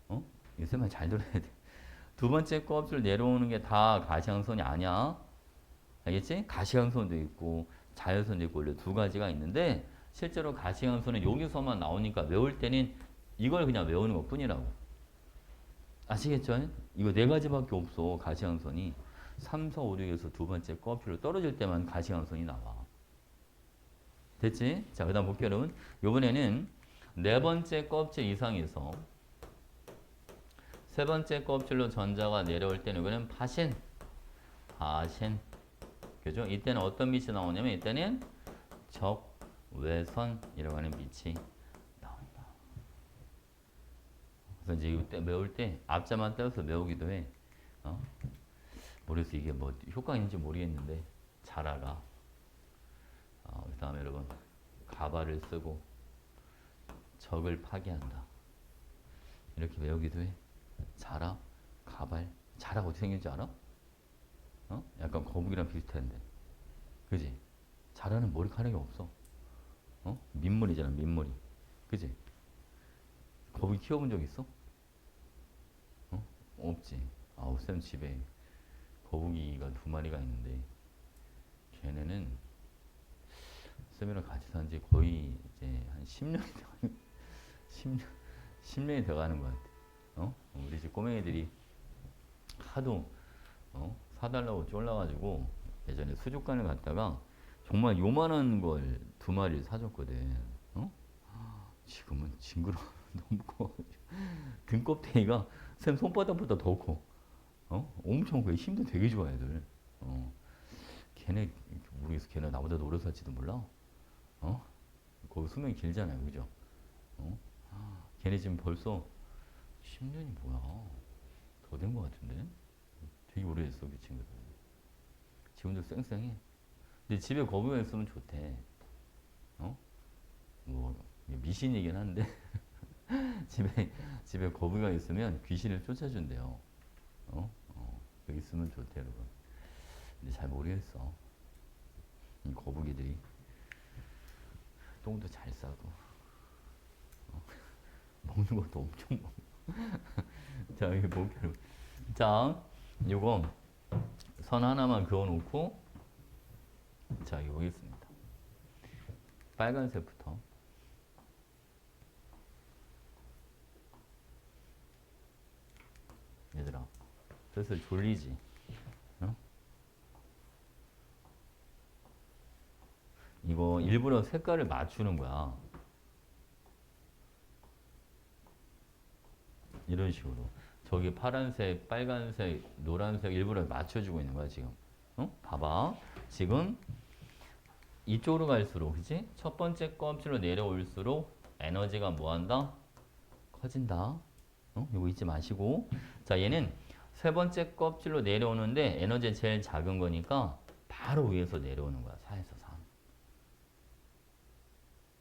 어? 이 쌤말 잘 들어야 돼. 두 번째 껍질 내려오는 게 다 가시광선이 아니야. 알겠지? 가시광선도 있고 자외선도 있고 원래 두 가지가 있는데 실제로 가시광선은 여기서만 나오니까 외울 때는 이걸 그냥 외우는 것 뿐이라고. 아시겠죠? 이거 네 가지밖에 없어. 가시광선이 3, 4, 5, 6에서 두 번째 껍질로 떨어질 때만 가시광선이 나와. 됐지? 자, 그 다음 볼게요, 여러분. 이번에는 네 번째 껍질 이상에서 세 번째 껍질로 전자가 내려올 때는 이거는 파신. 그죠? 이때는 어떤 빛이 나오냐면 이때는 적외선이라고 하는 빛이 나온다. 그래서 이제 이때 외울 때 앞자만 떼어서 외우기도 해. 모르겠어. 이게 뭐 효과 있는지 모르겠는데 잘 알아. 그 다음에 여러분 가발을 쓰고 적을 파괴한다. 이렇게 외우기도 해. 자라, 가발. 자라가 어떻게 생긴지 알아? 약간 거북이랑 비슷한데. 그지? 자라는 머리카락이 없어. 민머리잖아, 민머리. 그지? 거북이 키워본 적 있어? 없지. 쌤 집에 거북이가 두 마리가 있는데 걔네는 쌤이랑 같이 산 지 거의 이제 한 10년이 돼가는 10년이 돼가는 것 같아. 우리 집 꼬맹이들이 하도 사달라고 쫄라가지고 예전에 수족관을 갔다가 정말 요만한 걸 두 마리를 사줬거든. 지금은 징그러워. 너무 커. 등껍데기가 쌤 손바닥보다 더 커. 엄청 커. 힘도 되게 좋아 애들. 걔네 모르겠어. 걔네 나보다 오래 살지도 몰라. 거기 수명이 길잖아요, 그죠? 걔네 지금 벌써 10년이 뭐야? 더 된 것 같은데? 되게 오래됐어, 그 친구들. 지금도 쌩쌩해. 근데 집에 거북이가 있으면 좋대. 뭐 미신이긴 한데 집에 거북이가 있으면 귀신을 쫓아준대요. 여기 있으면 좋대, 여러분. 근데 잘 모르겠어. 이 거북이들이 똥도 잘 싸고 먹는 것도 엄청 먹어. 자, 여기 볼게요. 자, 요거 선 하나만 그어놓고 자, 여기 있습니다. 빨간색부터. 얘들아, 슬슬 졸리지? 이거 일부러 색깔을 맞추는 거야. 이런 식으로. 저기 파란색, 빨간색, 노란색 일부러 맞춰주고 있는 거야, 지금. 봐봐. 지금 이쪽으로 갈수록, 그치? 첫 번째 껍질로 내려올수록 에너지가 뭐 한다? 커진다. 이거 잊지 마시고. 자, 얘는 세 번째 껍질로 내려오는데 에너지 제일 작은 거니까 바로 위에서 내려오는 거야. 4에서 3.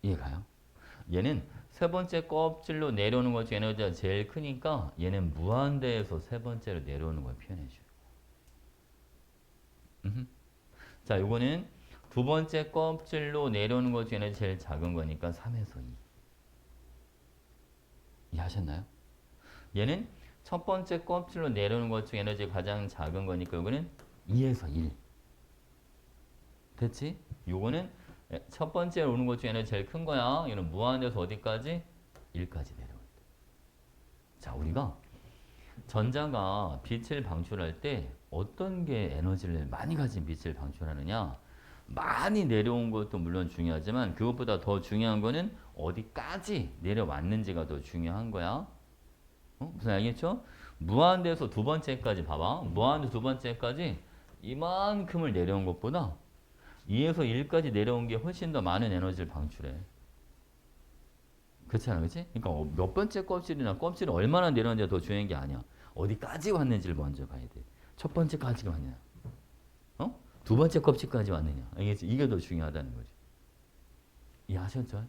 이해가요? 얘는 세 번째 껍질로 내려오는 것 중에 에너지가 제일 크니까 얘는 무한대에서 세 번째로 내려오는 걸 표현해줘요. 자, 요거는 두 번째 껍질로 내려오는 것 중에 에너지 제일 작은 거니까 3에서 2. 이해하셨나요? 얘는 첫 번째 껍질로 내려오는 것 중에 에너지가 가장 작은 거니까 요거는 2에서 1. 됐지? 요거는 첫 번째로 오는 것 중에 에너지 제일 큰 거야. 얘는 무한대에서 어디까지? 1까지 내려올 때. 자, 우리가 전자가 빛을 방출할 때 어떤 게 에너지를 많이 가진 빛을 방출하느냐? 많이 내려온 것도 물론 중요하지만 그것보다 더 중요한 거는 어디까지 내려왔는지가 더 중요한 거야. 무슨 알겠죠? 무한대에서 두 번째까지 봐봐. 무한대 두 번째까지 이만큼을 내려온 것보다 2에서 1까지 내려온 게 훨씬 더 많은 에너지를 방출해. 그렇잖아, 그렇지? 그러니까 몇 번째 껍질이나 껍질을 얼마나 내려왔는지가 더 중요한 게 아니야. 어디까지 왔는지를 먼저 봐야 돼. 첫 번째까지가 왔냐? 두 번째 껍질까지 왔느냐? 알겠지? 이게 더 중요하다는 거지. 이해하셨죠?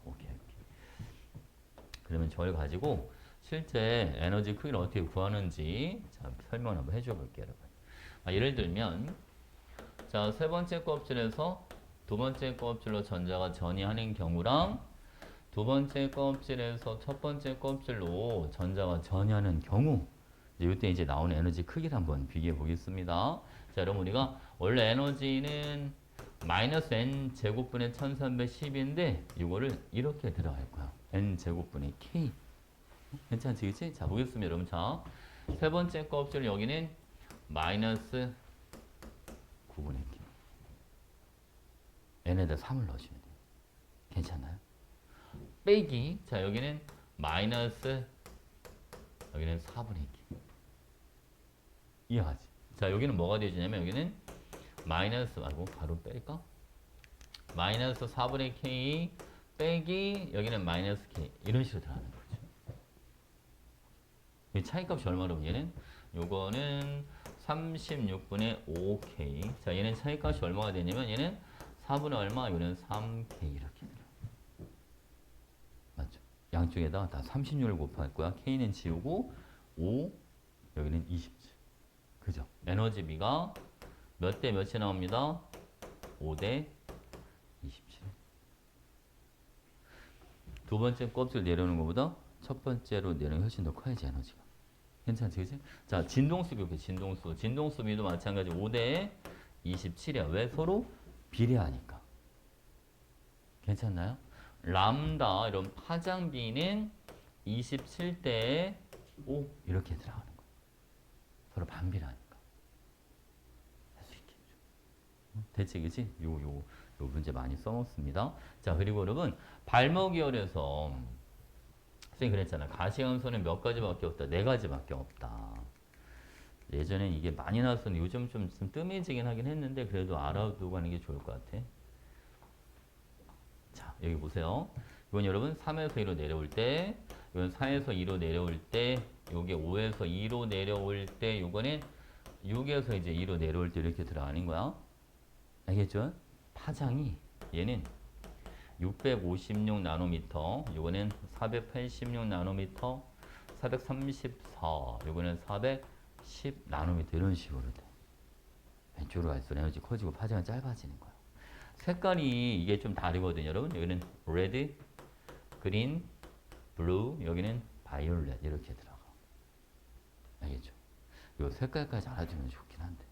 오케이. 그러면 저걸 가지고 실제 에너지 크기를 어떻게 구하는지 설명을 한번 해줘 볼게요, 여러분. 예를 들면 자, 세 번째 껍질에서 두 번째 껍질로 전자가 전이하는 경우랑 두 번째 껍질에서 첫 번째 껍질로 전자가 전이하는 경우 이때 이제 나오는 에너지 크기를 한번 비교해 보겠습니다. 자, 여러분 우리가 원래 에너지는 마이너스 n 제곱분의 1310인데 이거를 이렇게 들어갈 거야. n 제곱분의 k. 괜찮지, 그치? 자, 보겠습니다, 여러분. 자, 세 번째 껍질 여기는 마이너스 9분의 k. n에다 3을 넣어주면 돼요. 괜찮나요? 빼기. 자, 여기는 마이너스 여기는 4분의 k. 이해하지? 자, 여기는 뭐가 되어지냐면 여기는 마이너스 말고 바로 뺄까? 마이너스 4분의 k 빼기 여기는 마이너스 k 이런 식으로 들어가는 거죠. 이 차이값이 얼마로 얘는? 요거는 36분의 5k. 자, 얘는 차이값이 얼마가 되냐면 얘는 4분의 얼마? 얘는 3k 이렇게 들어. 맞죠? 양쪽에다 다 36을 곱할 거야. k는 지우고 5 여기는 27. 그죠? 에너지비가 몇 대 몇이 나옵니다? 5대 27. 두 번째 껍질 내려오는 것보다 첫 번째로 내려오는 게 훨씬 더 커야지, 에너지가. 괜찮지, 그치? 자, 진동수 비교, 진동수. 진동수 비도 마찬가지 5대 27이야. 왜? 서로 비례하니까. 괜찮나요? 람다, 이런 파장비는 27대 5 이렇게 들어가는 거야. 서로 반비례하니까. 대체 그치? 요 문제 많이 써먹습니다. 자, 그리고 여러분 발목이열에서 선생님 그랬잖아. 가시광선은 몇 가지밖에 없다. 네 가지밖에 없다. 예전엔 이게 많이 나왔었는데 요즘 좀 뜸해지긴 하긴 했는데 그래도 알아두고 가는 게 좋을 것 같아. 자, 여기 보세요. 이건 여러분 3에서 2로 내려올 때, 이건 4에서 2로 내려올 때, 요게 5에서 2로 내려올 때, 요거는 6에서 이제 2로 내려올 때 이렇게 들어가는 거야. 알겠죠? 파장이 얘는 656 나노미터, 요거는 486 나노미터, 434, 요거는 410 나노미터 이런 식으로 돼. 왼쪽으로 갈수록 에너지 커지고 파장은 짧아지는 거야. 색깔이 이게 좀 다르거든요, 여러분. 여기는 레드, 그린, 블루, 여기는 바이올렛 이렇게 들어가. 알겠죠? 요 색깔까지 알아두면 좋긴 한데.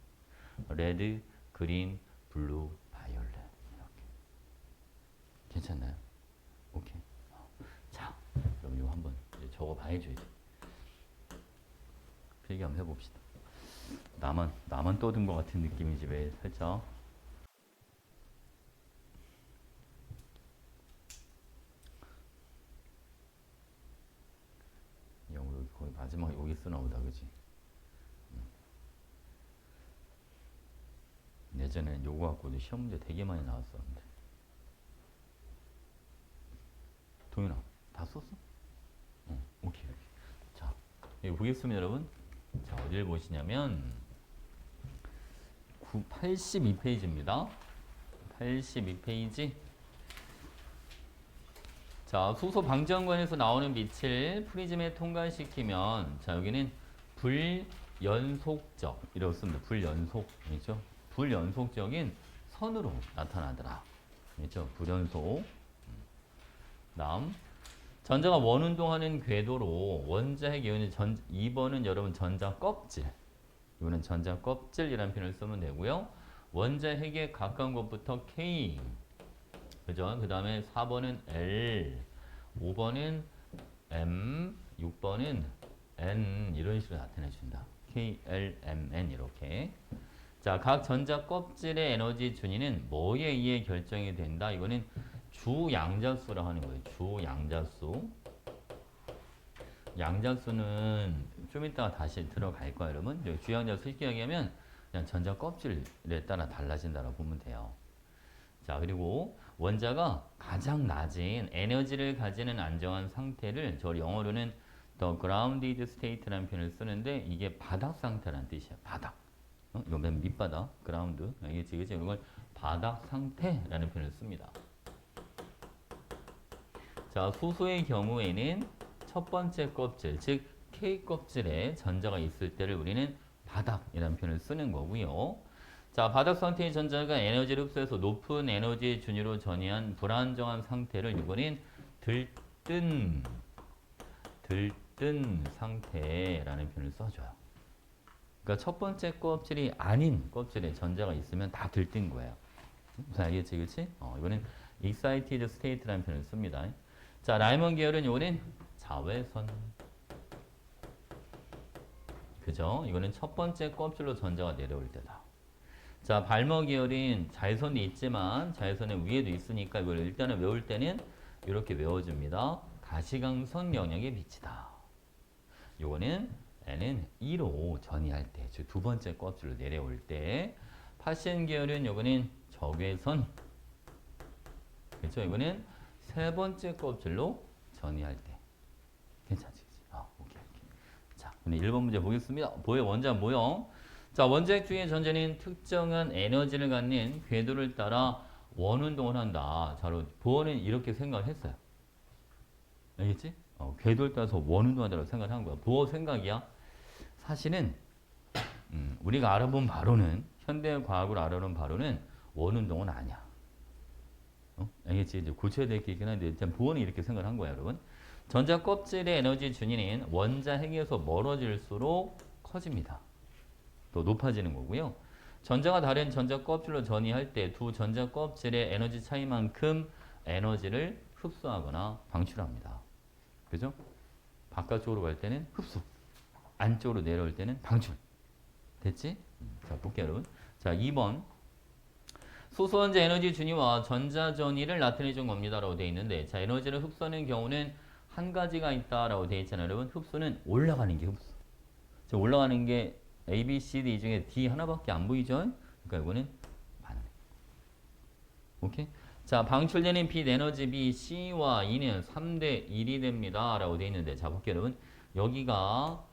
레드, 그린, 블루, 바이올렛 이렇게. 괜찮나요? 오케이. 자, 그럼 이거 한번 적어 봐야죠. 필기 한번 해봅시다. 나만 떠든 것 같은 느낌이지 왜 살짝. 여기 거의 마지막에 여기 쓰나 보다, 그지? 예전에 요거 갖고도 시험 문제 되게 많이 나왔었는데. 동윤아, 다 썼어? 오케이. 자, 여기 보겠습니다, 여러분. 자, 어디를 보시냐면 82페이지입니다. 82페이지. 자, 수소 방전관에서 나오는 빛을 프리즘에 통과시키면, 자, 여기는 불연속적 이라고 씁니다. 불연속이죠. 불연속적인 선으로 나타나더라. 그렇죠? 불연속. 다음 전자가 원운동하는 궤도로 원자핵 이온이 2번은 여러분 전자 껍질, 이거는 전자 껍질이라는 표현을 쓰면 되고요. 원자핵에 가까운 곳부터 K, 그죠? 그 다음에 4번은 L, 5번은 M, 6번은 N 이런 식으로 나타내 준다. K, L, M, N 이렇게. 자, 각 전자 껍질의 에너지 준위는 뭐에 의해 결정이 된다? 이거는 주양자수라 하는 거예요. 주양자수. 양자수는 좀 이따가 다시 들어갈 거예요, 여러분. 주양자수 쉽게 얘기하면 그냥 전자 껍질에 따라 달라진다고 보면 돼요. 자, 그리고 원자가 가장 낮은 에너지를 가지는 안정한 상태를 저 영어로는 the grounded state라는 표현을 쓰는데 이게 바닥 상태라는 뜻이야. 바닥. 이거 맨 밑바닥, ground. 알겠지? 그치? 이걸 바닥 상태라는 표현을 씁니다. 자, 수소의 경우에는 첫 번째 껍질, 즉 K 껍질에 전자가 있을 때를 우리는 바닥이라는 표현을 쓰는 거고요. 자, 바닥 상태의 전자가 에너지를 흡수해서 높은 에너지 준위로 전이한 불안정한 상태를 이거는 들뜬 상태라는 표현을 써줘요. 그러니까 첫 번째 껍질이 아닌 껍질에 전자가 있으면 다 들뜬 거예요. 무슨 알겠지, 그렇지? 이거는 excited state라는 표현을 씁니다. 자, 라이먼 계열은 이거는 자외선. 그죠? 이거는 첫 번째 껍질로 전자가 내려올 때다. 자, 발머 계열인 자외선이 있지만 자외선의 위에도 있으니까 이걸 일단은 외울 때는 이렇게 외워줍니다. 가시광선 영역의 빛이다. 요거는 N은 2로 전이할 때, 즉 두 번째 껍질로 내려올 때. 파신 계열은 요거는 적외선. 그렇죠? 이거는 세 번째 껍질로 전이할 때. 괜찮지? 오케이. 자, 오늘 1번 문제 보겠습니다. 보의 원자 모형. 자, 원자핵 중의 전자는 특정한 에너지를 갖는 궤도를 따라 원운동을 한다. 자, 보어는 이렇게 생각을 했어요. 알겠지? 궤도를 따라서 원운동한다고 생각을 한 거야. 보어 생각이야. 사실은 우리가 알아본 바로는 현대 과학으로 알아본 바로는 원운동은 아니야. 알겠지? 이제 고쳐야 될 게 있긴 한데 일단 보어는 이렇게 생각을 한 거야, 여러분. 전자 껍질의 에너지 준위는 원자 핵에서 멀어질수록 커집니다. 또 높아지는 거고요. 전자가 다른 전자 껍질로 전이할 때 두 전자 껍질의 에너지 차이만큼 에너지를 흡수하거나 방출합니다. 그죠? 바깥쪽으로 갈 때는 흡수, 안쪽으로 내려올 때는 방출. 됐지? 자, 볼게요, 여러분. 자, 2번. 소수원자 에너지 준위와 전자 전이를 나타내 준 겁니다라고 되어 있는데, 자, 에너지를 흡수하는 경우는 한 가지가 있다라고 되어 있잖아요, 여러분. 흡수는 올라가는 게 흡수. 자, 올라가는 게 A, B, C, D 중에 D 하나밖에 안 보이죠? 그러니까 이거는 반응. 오케이? 자, 방출되는 빛 에너지 B, C와 E는 3대 1이 됩니다. 라고 되어 있는데, 자, 볼게요, 여러분. 여기가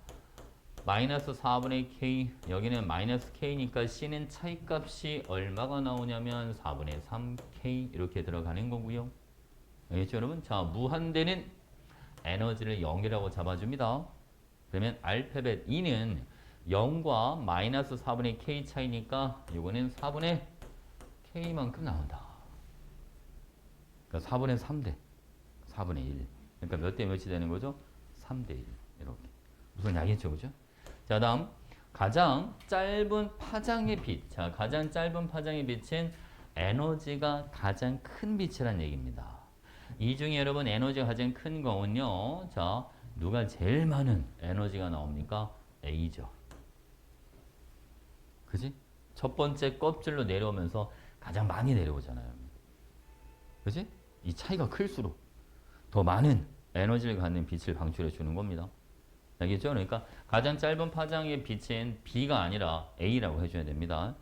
마이너스 4분의 K, 여기는 마이너스 K니까 C는 차이값이 얼마가 나오냐면 4분의 3K 이렇게 들어가는 거고요. 알겠죠, 여러분? 자, 무한대는 에너지를 0이라고 잡아줍니다. 그러면 알파벳 E는 0과 마이너스 4분의 K 차이니까 이거는 4분의 K만큼 나온다. 그러니까 4분의 3대 4분의 1. 그러니까 몇 대 몇이 되는 거죠? 3대 1. 이렇게. 무슨 알겠죠, 그죠? 자, 다음 가장 짧은 파장의 빛. 자, 가장 짧은 파장의 빛은 에너지가 가장 큰 빛이라는 얘기입니다. 이 중에 여러분 에너지가 가장 큰 거는요. 자, 누가 제일 많은 에너지가 나옵니까? A죠. 그지? 첫 번째 껍질로 내려오면서 가장 많이 내려오잖아요. 그지? 이 차이가 클수록 더 많은 에너지를 갖는 빛을 방출해 주는 겁니다. 알겠죠? 그러니까 가장 짧은 파장의 빛은 B가 아니라 A라고 해줘야 됩니다.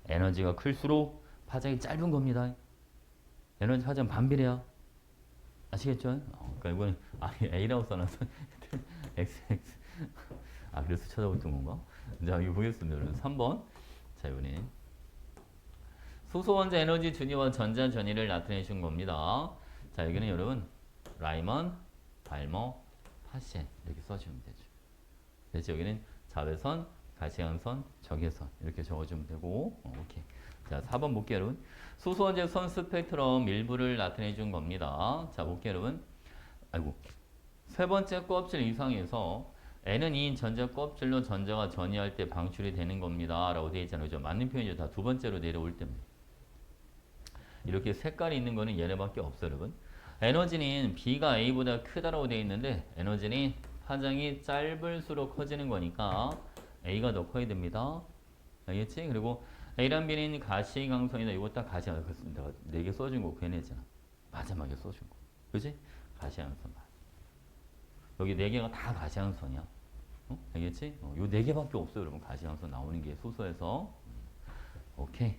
에너지가 클수록 파장이 짧은 겁니다. 에너지 파장 반비례야. 아시겠죠? 그러니까 이건 A라고 써놔서 XX. 그래서 찾아봤던 건가? 자, 이거 보겠습니다. 여러분. 3번. 자, 이번에 소소원자 에너지 준위와 전자 전이를 나타내 준 겁니다. 자, 여기는 여러분 라이먼, 발머, 파센 이렇게 써주면 되죠. 그래서 여기는 자외선, 가시광선, 적외선 이렇게 적어주면 되고, 오케이. 자, 4번 볼게요, 여러분. 소수원자 선 스펙트럼 일부를 나타내 준 겁니다. 자, 볼게요, 여러분. 아이고, 세 번째 껍질 이상에서 N은 2인 전자 껍질로 전자가 전이할 때 방출이 되는 겁니다. 라고 되어 있잖아요. 그죠? 맞는 표현이죠. 다 두 번째로 내려올 때입니다. 이렇게 색깔이 있는 거는 얘네밖에 없어요, 여러분. 에너지는 B가 A보다 크다라고 되어 있는데 에너지는 파장이 짧을수록 커지는 거니까 A가 더 커야 됩니다. 알겠지? 그리고 A란 B는 가시광선이다. 이거 딱 가시광선. 내가 4개 써준 거 걔네잖아. 마지막에 써준 거. 그지? 가시광선. 여기 네 개가 다 가시광선이야. 알겠지? 요 네 개밖에 없어요. 여러분 가시광선 나오는 게 수소에서. 오케이.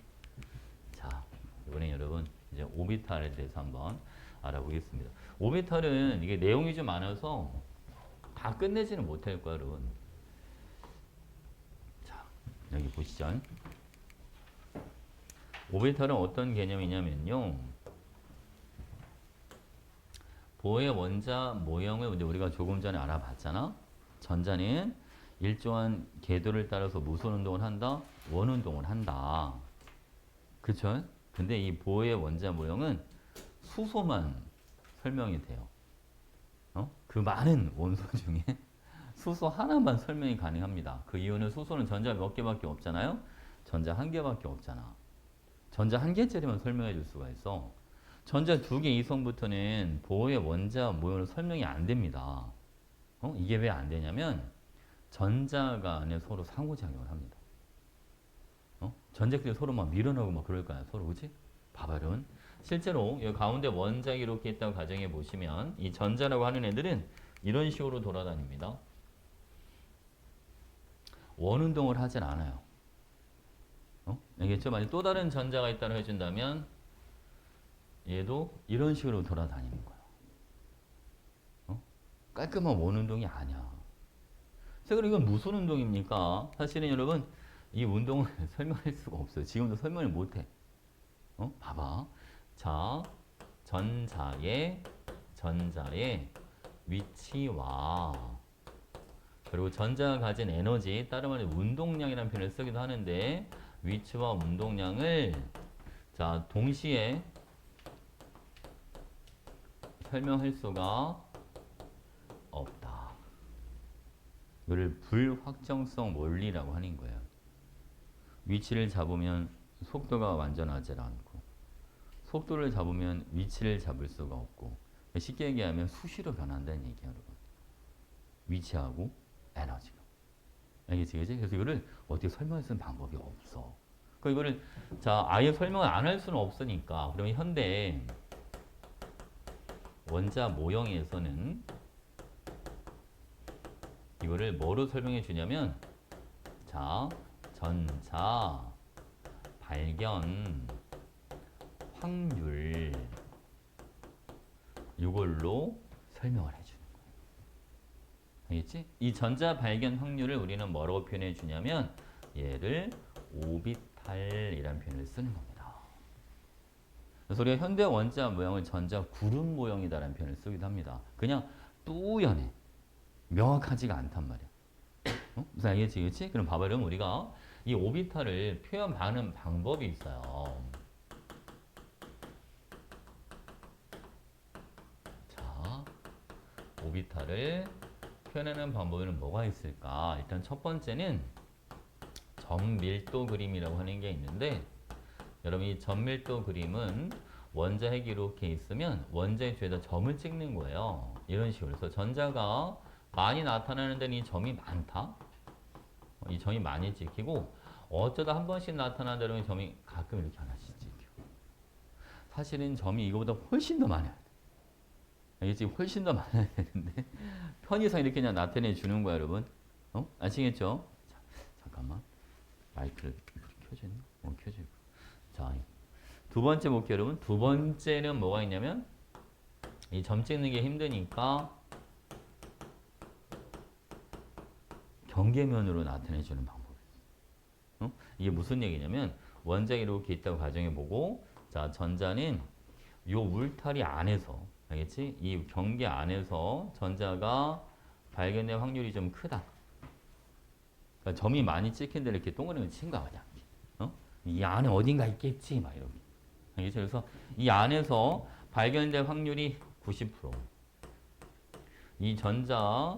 자, 이번에 여러분 이제 오비탈에 대해서 한번 알아보겠습니다. 오비탈은 이게 내용이 좀 많아서 다 끝내지는 못할 거야, 여러분. 자, 여기 보시죠. 오비탈은 어떤 개념이냐면요. 보의 원자 모형을 우리가 조금 전에 알아봤잖아. 전자는 일정한 궤도를 따라서 무슨 운동을 한다? 원 운동을 한다. 그쵸? 근데 이 보의 원자 모형은 수소만 설명이 돼요. 그 많은 원소 중에 수소 하나만 설명이 가능합니다. 그 이유는 수소는 전자 몇 개밖에 없잖아요? 전자 한 개밖에 없잖아. 전자 한 개짜리만 설명해 줄 수가 있어. 전자 두 개 이상부터는 보의 원자 모형은 설명이 안 됩니다. 이게 왜 안 되냐면 전자 간에 서로 상호작용을 합니다. 전자끼리 서로 막 밀어넣고 막 그럴 거야. 서로 그치? 봐봐 여러분. 실제로 여기 가운데 원자가 이렇게 있다고 가정해 보시면 이 전자라고 하는 애들은 이런 식으로 돌아다닙니다. 원운동을 하진 않아요. 알겠죠? 만약 또 다른 전자가 있다고 해준다면 얘도 이런 식으로 돌아다니는 거예요. 깔끔한 원운동이 아니야. 그래서 그럼 이건 무슨 운동입니까? 사실은 여러분 이 운동을 설명할 수가 없어요. 지금도 설명을 못해. 봐봐. 자, 전자의 위치와 그리고 전자가 가진 에너지, 다른 말로 운동량이라는 표현을 쓰기도 하는데 위치와 운동량을 자 동시에 설명할 수가 없다. 이걸 불확정성 원리라고 하는 거예요. 위치를 잡으면 속도가 완전하지 않고 속도를 잡으면 위치를 잡을 수가 없고 쉽게 얘기하면 수시로 변한다는 얘기야 여러분. 위치하고 에너지가. 알겠지? 그치? 그래서 이거를 어떻게 설명할 수 있는 방법이 없어. 그러니까 이거를 자 아예 설명을 안 할 수는 없으니까 그러면 현대 원자 모형에서는 이거를 뭐로 설명해 주냐면 자 전자 발견 확률 이걸로 설명을 해주는 거예요. 알겠지? 이 전자 발견 확률을 우리는 뭐라고 표현해 주냐면 얘를 오비탈이라는 표현을 쓰는 겁니다. 그래서 우리가 현대 원자 모형을 전자 구름 모형이다라는 표현을 쓰기도 합니다. 그냥 뿌연해. 명확하지가 않단 말이야. 무슨 알겠지? 그치? 그럼 봐봐. 그럼 우리가 이 오비탈을 표현하는 방법이 있어요. 자, 오비탈을 표현하는 방법에는 뭐가 있을까? 일단 첫 번째는 점밀도 그림이라고 하는 게 있는데 여러분 이 점밀도 그림은 원자 핵이 이렇게 있으면 원자의 뒤에다 점을 찍는 거예요. 이런 식으로. 그래서 전자가 많이 나타나는 데는 이 점이 많다. 이 점이 많이 찍히고 어쩌다 한 번씩 나타나는 데는 점이 가끔 이렇게 하나씩 찍혀. 사실은 점이 이거보다 훨씬 더 많아야 돼. 알겠지? 훨씬 더 많아야 되는데 편의상 이렇게 그냥 나타내 주는 거야 여러분. 아시겠죠? 자, 잠깐만 마이크를 켜져 있나? 켜져 있고. 자, 두 번째 볼게요 여러분. 두 번째는 뭐가 있냐면 이 점 찍는 게 힘드니까 경계면으로 나타내주는 방법이 있어요. 이게 무슨 얘기냐면 원자가 이렇게 있다고 가정해보고 자 전자는 요 울타리 안에서 알겠지? 이 경계 안에서 전자가 발견될 확률이 좀 크다. 그러니까 점이 많이 찍힌 데를 이렇게 동그라미 친 거야 그냥. 이 안에 어딘가 있겠지 막 이렇게. 알겠지? 그래서 이 안에서 발견될 확률이 90%. 이 전자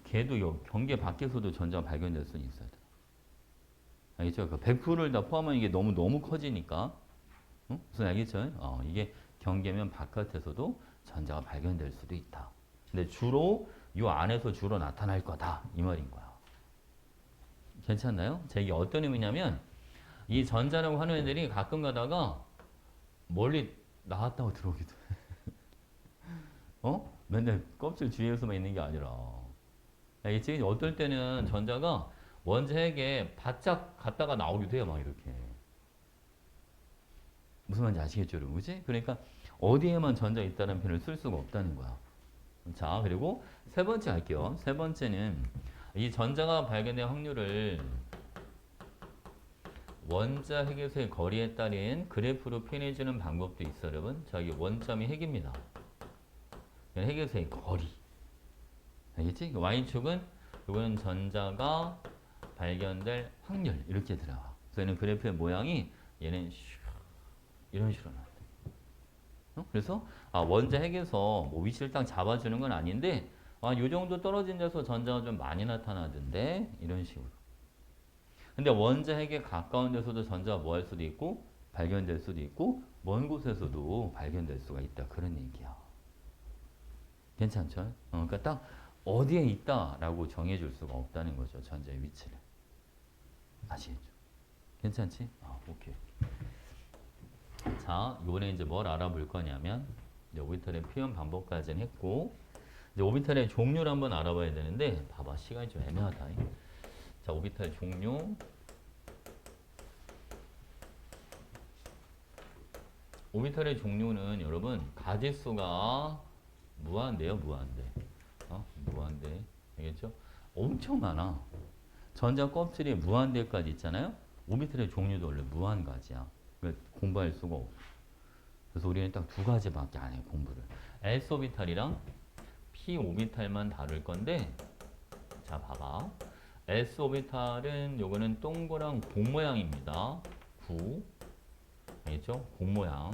걔도 경계 밖에서도 전자가 발견될 수 있어야 돼. 알겠죠? 그 100%를 다 포함하면 이게 너무 커지니까. 무슨 알겠죠? 이게 경계면 바깥에서도 전자가 발견될 수도 있다. 근데 주로 이 안에서 주로 나타날 거다. 이 말인 거야. 괜찮나요? 자, 이게 어떤 의미냐면 이 전자라고 하는 애들이 가끔 가다가 멀리 나왔다고 들어오기도 해. 맨날 껍질 주위에서만 있는 게 아니라. 알겠지? 어떨 때는 전자가 원자 핵에 바짝 갔다가 나오기도 해요. 막 이렇게. 무슨 말인지 아시겠죠, 여러분? 그지? 그러니까 어디에만 전자 있다는 표현을 쓸 수가 없다는 거야. 자, 그리고 세 번째 할게요. 세 번째는 이 전자가 발견될 확률을 원자 핵에서의 거리에 따른 그래프로 표현해주는 방법도 있어요, 여러분. 자, 이게 원점이 핵입니다. 핵에서의 거리. 알겠지? Y축은 이거는 전자가 발견될 확률 이렇게 들어가. 그래서 얘는 그래프의 모양이 얘는 이런 식으로 나와. 그래서 원자 핵에서 뭐 위치를 딱 잡아주는 건 아닌데 요 정도 떨어진 데서 전자가 좀 많이 나타나던데 이런 식으로. 근데 원자 핵에 가까운 데서도 전자가 뭐 할 수도 있고 발견될 수도 있고 먼 곳에서도 발견될 수가 있다. 그런 얘기야. 괜찮죠? 그러니까 딱 어디에 있다라고 정해줄 수가 없다는 거죠. 전자의 위치를. 아시겠죠? 괜찮지? 오케이. 자, 이번에 이제 뭘 알아볼 거냐면 이제 오비탈의 표현 방법까지는 했고 이제 오비탈의 종류를 한번 알아봐야 되는데 봐봐 시간이 좀 애매하다. 자, 오비탈 종류. 오비탈의 종류는 여러분 가지수가 무한대요, 무한대. 무한대. 알겠죠? 엄청 많아. 전자 껍질이 무한대까지 있잖아요. 오비탈의 종류도 원래 무한가지야. 공부할 수가 없고. 그래서 우리는 딱 두 가지밖에 안 해, 공부를. S 오비탈이랑 P 오비탈만 다룰 건데, 자, 봐봐. S 오비탈은 요거는 동그란 공 모양입니다. 9. 알겠죠? 공 모양.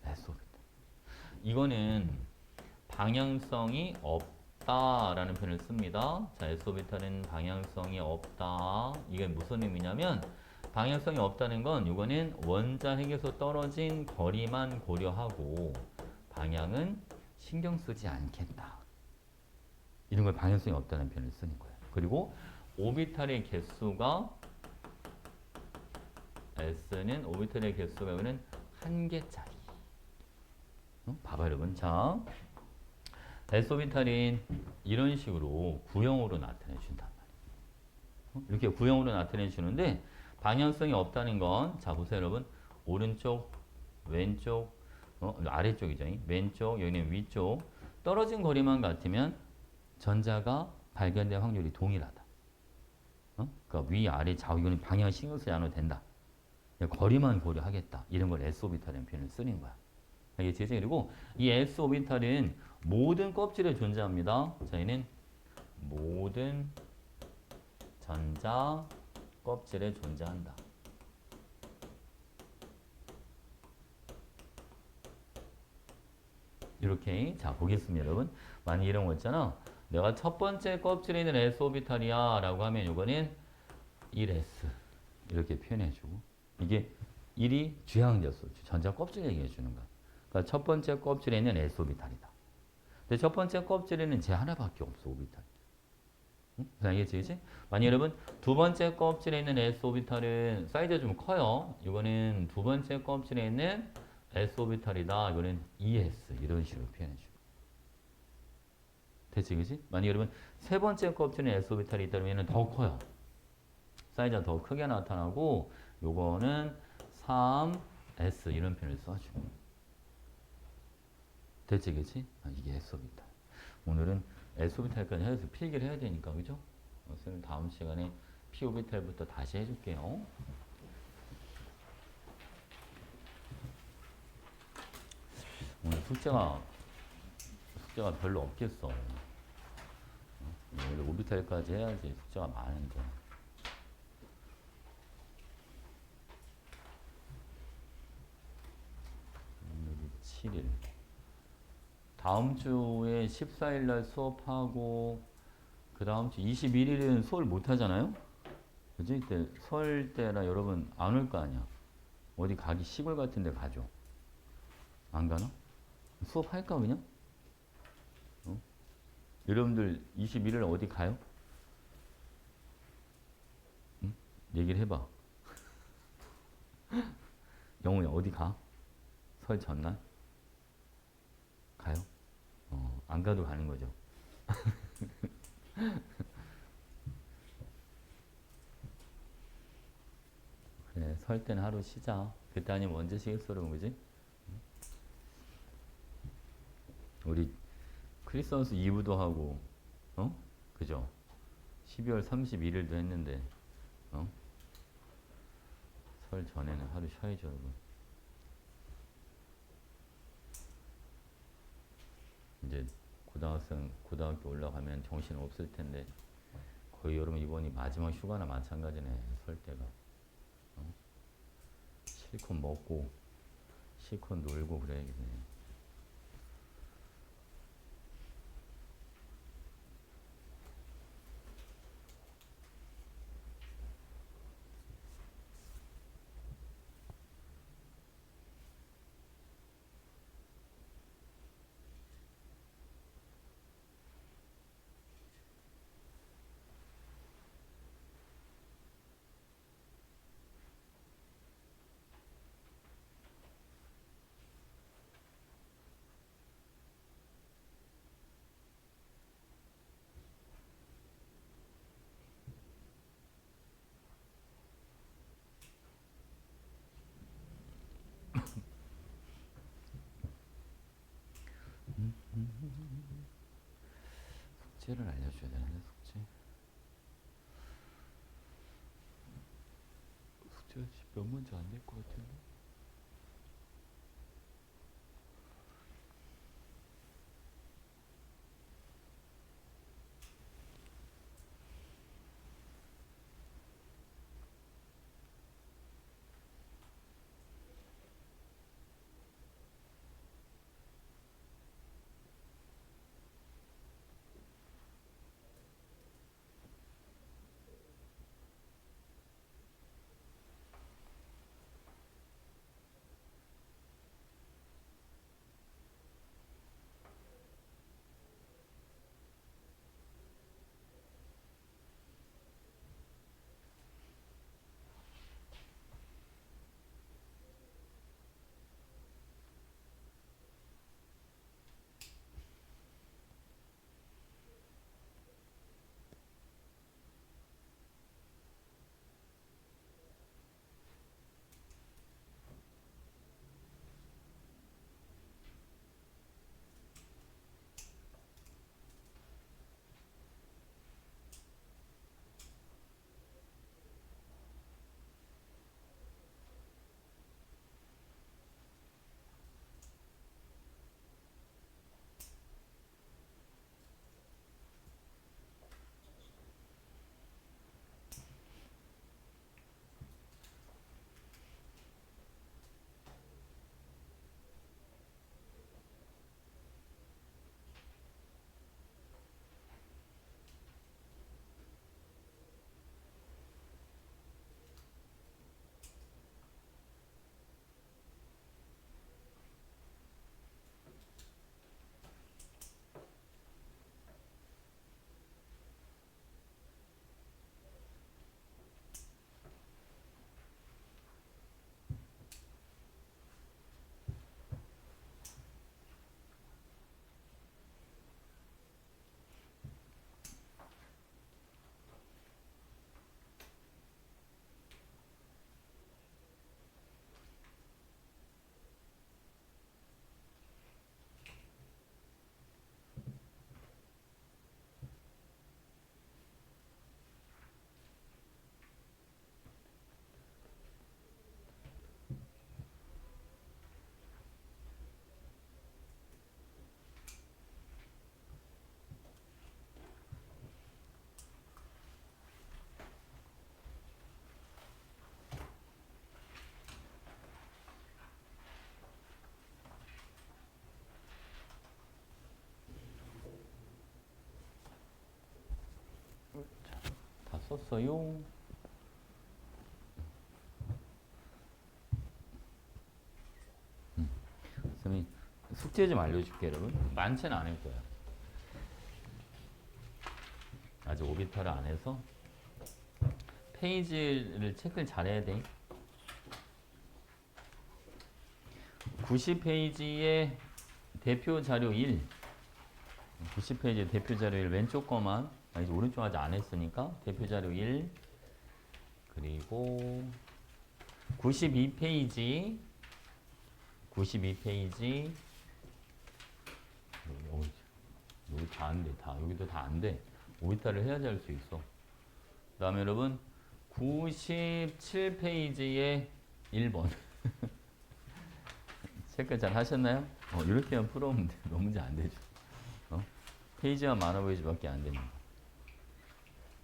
S 오비탈. 이거는 방향성이 없다라는 표현을 씁니다. 자, S 오비탈은 방향성이 없다. 이게 무슨 의미냐면 방향성이 없다는 건 이거는 원자 핵에서 떨어진 거리만 고려하고 방향은 신경 쓰지 않겠다. 이런 걸 방향성이 없다는 표현을 쓰는 거예요. 그리고 오비탈의 개수가 S는 오비탈의 개수가 이거는 한 개짜리. 봐봐 여러분. 자, S 오비탈인 이런 식으로 구형으로 나타내 준단 말이에요. 이렇게 구형으로 나타내 주는데 방향성이 없다는 건, 자 보세요 여러분. 오른쪽, 왼쪽, 아래쪽이죠. 왼쪽, 여기는 위쪽. 떨어진 거리만 같으면 전자가 발견될 확률이 동일하다. 그러니까 위, 아래, 좌우 이거는 방향 신경 쓰지 않아도 된다. 거리만 고려하겠다. 이런 걸 S 오비탈이라는 표현을 쓰는 거야. 알겠지? 그리고 이 S 오비탈은 모든 껍질에 존재합니다. 저희는 모든 전자 껍질에 존재한다. 이렇게 자 보겠습니다, 여러분. 만약 이런 거 있잖아. 내가 첫 번째 껍질에 있는 S 오비탈이야 라고 하면 이거는 1S 이렇게 표현해주고 이게 1이 주양자수, 전자 껍질 얘기해 주는 거야. 그러니까 첫 번째 껍질에 있는 S 오비탈이다. 근데 첫 번째 껍질에는 제 하나밖에 없어, 오비탈. 응? 알겠지, 그치? 만약 여러분 두 번째 껍질에 있는 S 오비탈은 사이즈가 좀 커요. 이거는 두 번째 껍질에 있는 S 오비탈이다. 이거는 ES 이런 식으로 표현해주고. 됐지, 그치? 만약 여러분 세 번째 껍질에 S 오비탈이 있다면 얘는 더 커요. 사이즈가 더 크게 나타나고 요거는 3S 이런 표현을 써주고. 됐지, 그치? 이게 S 오비탈. 오늘은 S 오비탈까지 해서 필기를 해야 되니까, 그죠? 선생님 다음 시간에 P 오비탈부터 다시 해줄게요. 오늘 숙제가 별로 없겠어. 원래 오비탈까지 해야지 숙제가 많은데. 오늘이 7일. 다음 주에 14일 날 수업하고 그 다음 주 21일은 수업을 못 하잖아요? 그지? 그때 설 때라 여러분 안 올 거 아니야. 어디 가기 시골 같은 데 가죠. 안 가나? 수업할까 그냥? 여러분들 21일 어디 가요? 응? 얘기를 해봐. 영우야 어디 가? 설 전날? 가요? 안 가도 가는 거죠. 그래, 설 때는 하루 쉬자. 그때 아니면 언제 쉬겠어, 그러면 그지? 우리 크리스마스 이브도 하고, 그죠? 12월 31일도 했는데, 어? 설 전에는 하루 쉬어야죠, 여러분. 이제 고등학교 올라가면 정신 없을 텐데, 거의 여러분 이번이 마지막 휴가나 마찬가지네, 설 때가. 실컷 먹고, 실컷 놀고 그래야겠네. 숙제를 알려줘야 되는데, 숙제. 숙제가 몇 문제 안 될 것 같은데. 다 썼어요. 선생님 숙제 좀 알려줄게 여러분. 많지는 않을 거야. 아직 오비타를 안 해서 페이지를 체크를 잘해야 돼. 90페이지에 대표 자료 1. 90페이지 대표 자료 1 왼쪽 거만, 이제 오른쪽 아직 안 했으니까 대표 자료 1. 그리고 92페이지. 92페이지. 여기 다 안 돼. 여기도 다 안 돼. 오이타를 해야지 할 수 있어. 그 다음에 여러분 97페이지에 1번. 체크 잘 하셨나요? 이렇게만 풀어오면 돼. 너무 문제 안 되죠. 페이지가 많아 보이지밖에 안 됩니다.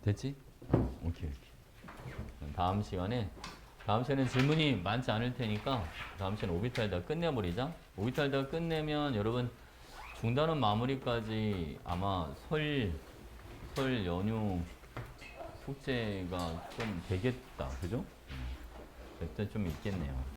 됐지? 오케이. 다음 시간에 질문이 많지 않을 테니까 다음 시간에 오비탈 다 끝내버리자. 오비탈 다 끝내면 여러분 중단원 마무리까지 아마 설 연휴 숙제가 좀 되겠다. 그죠? 그때 좀 있겠네요.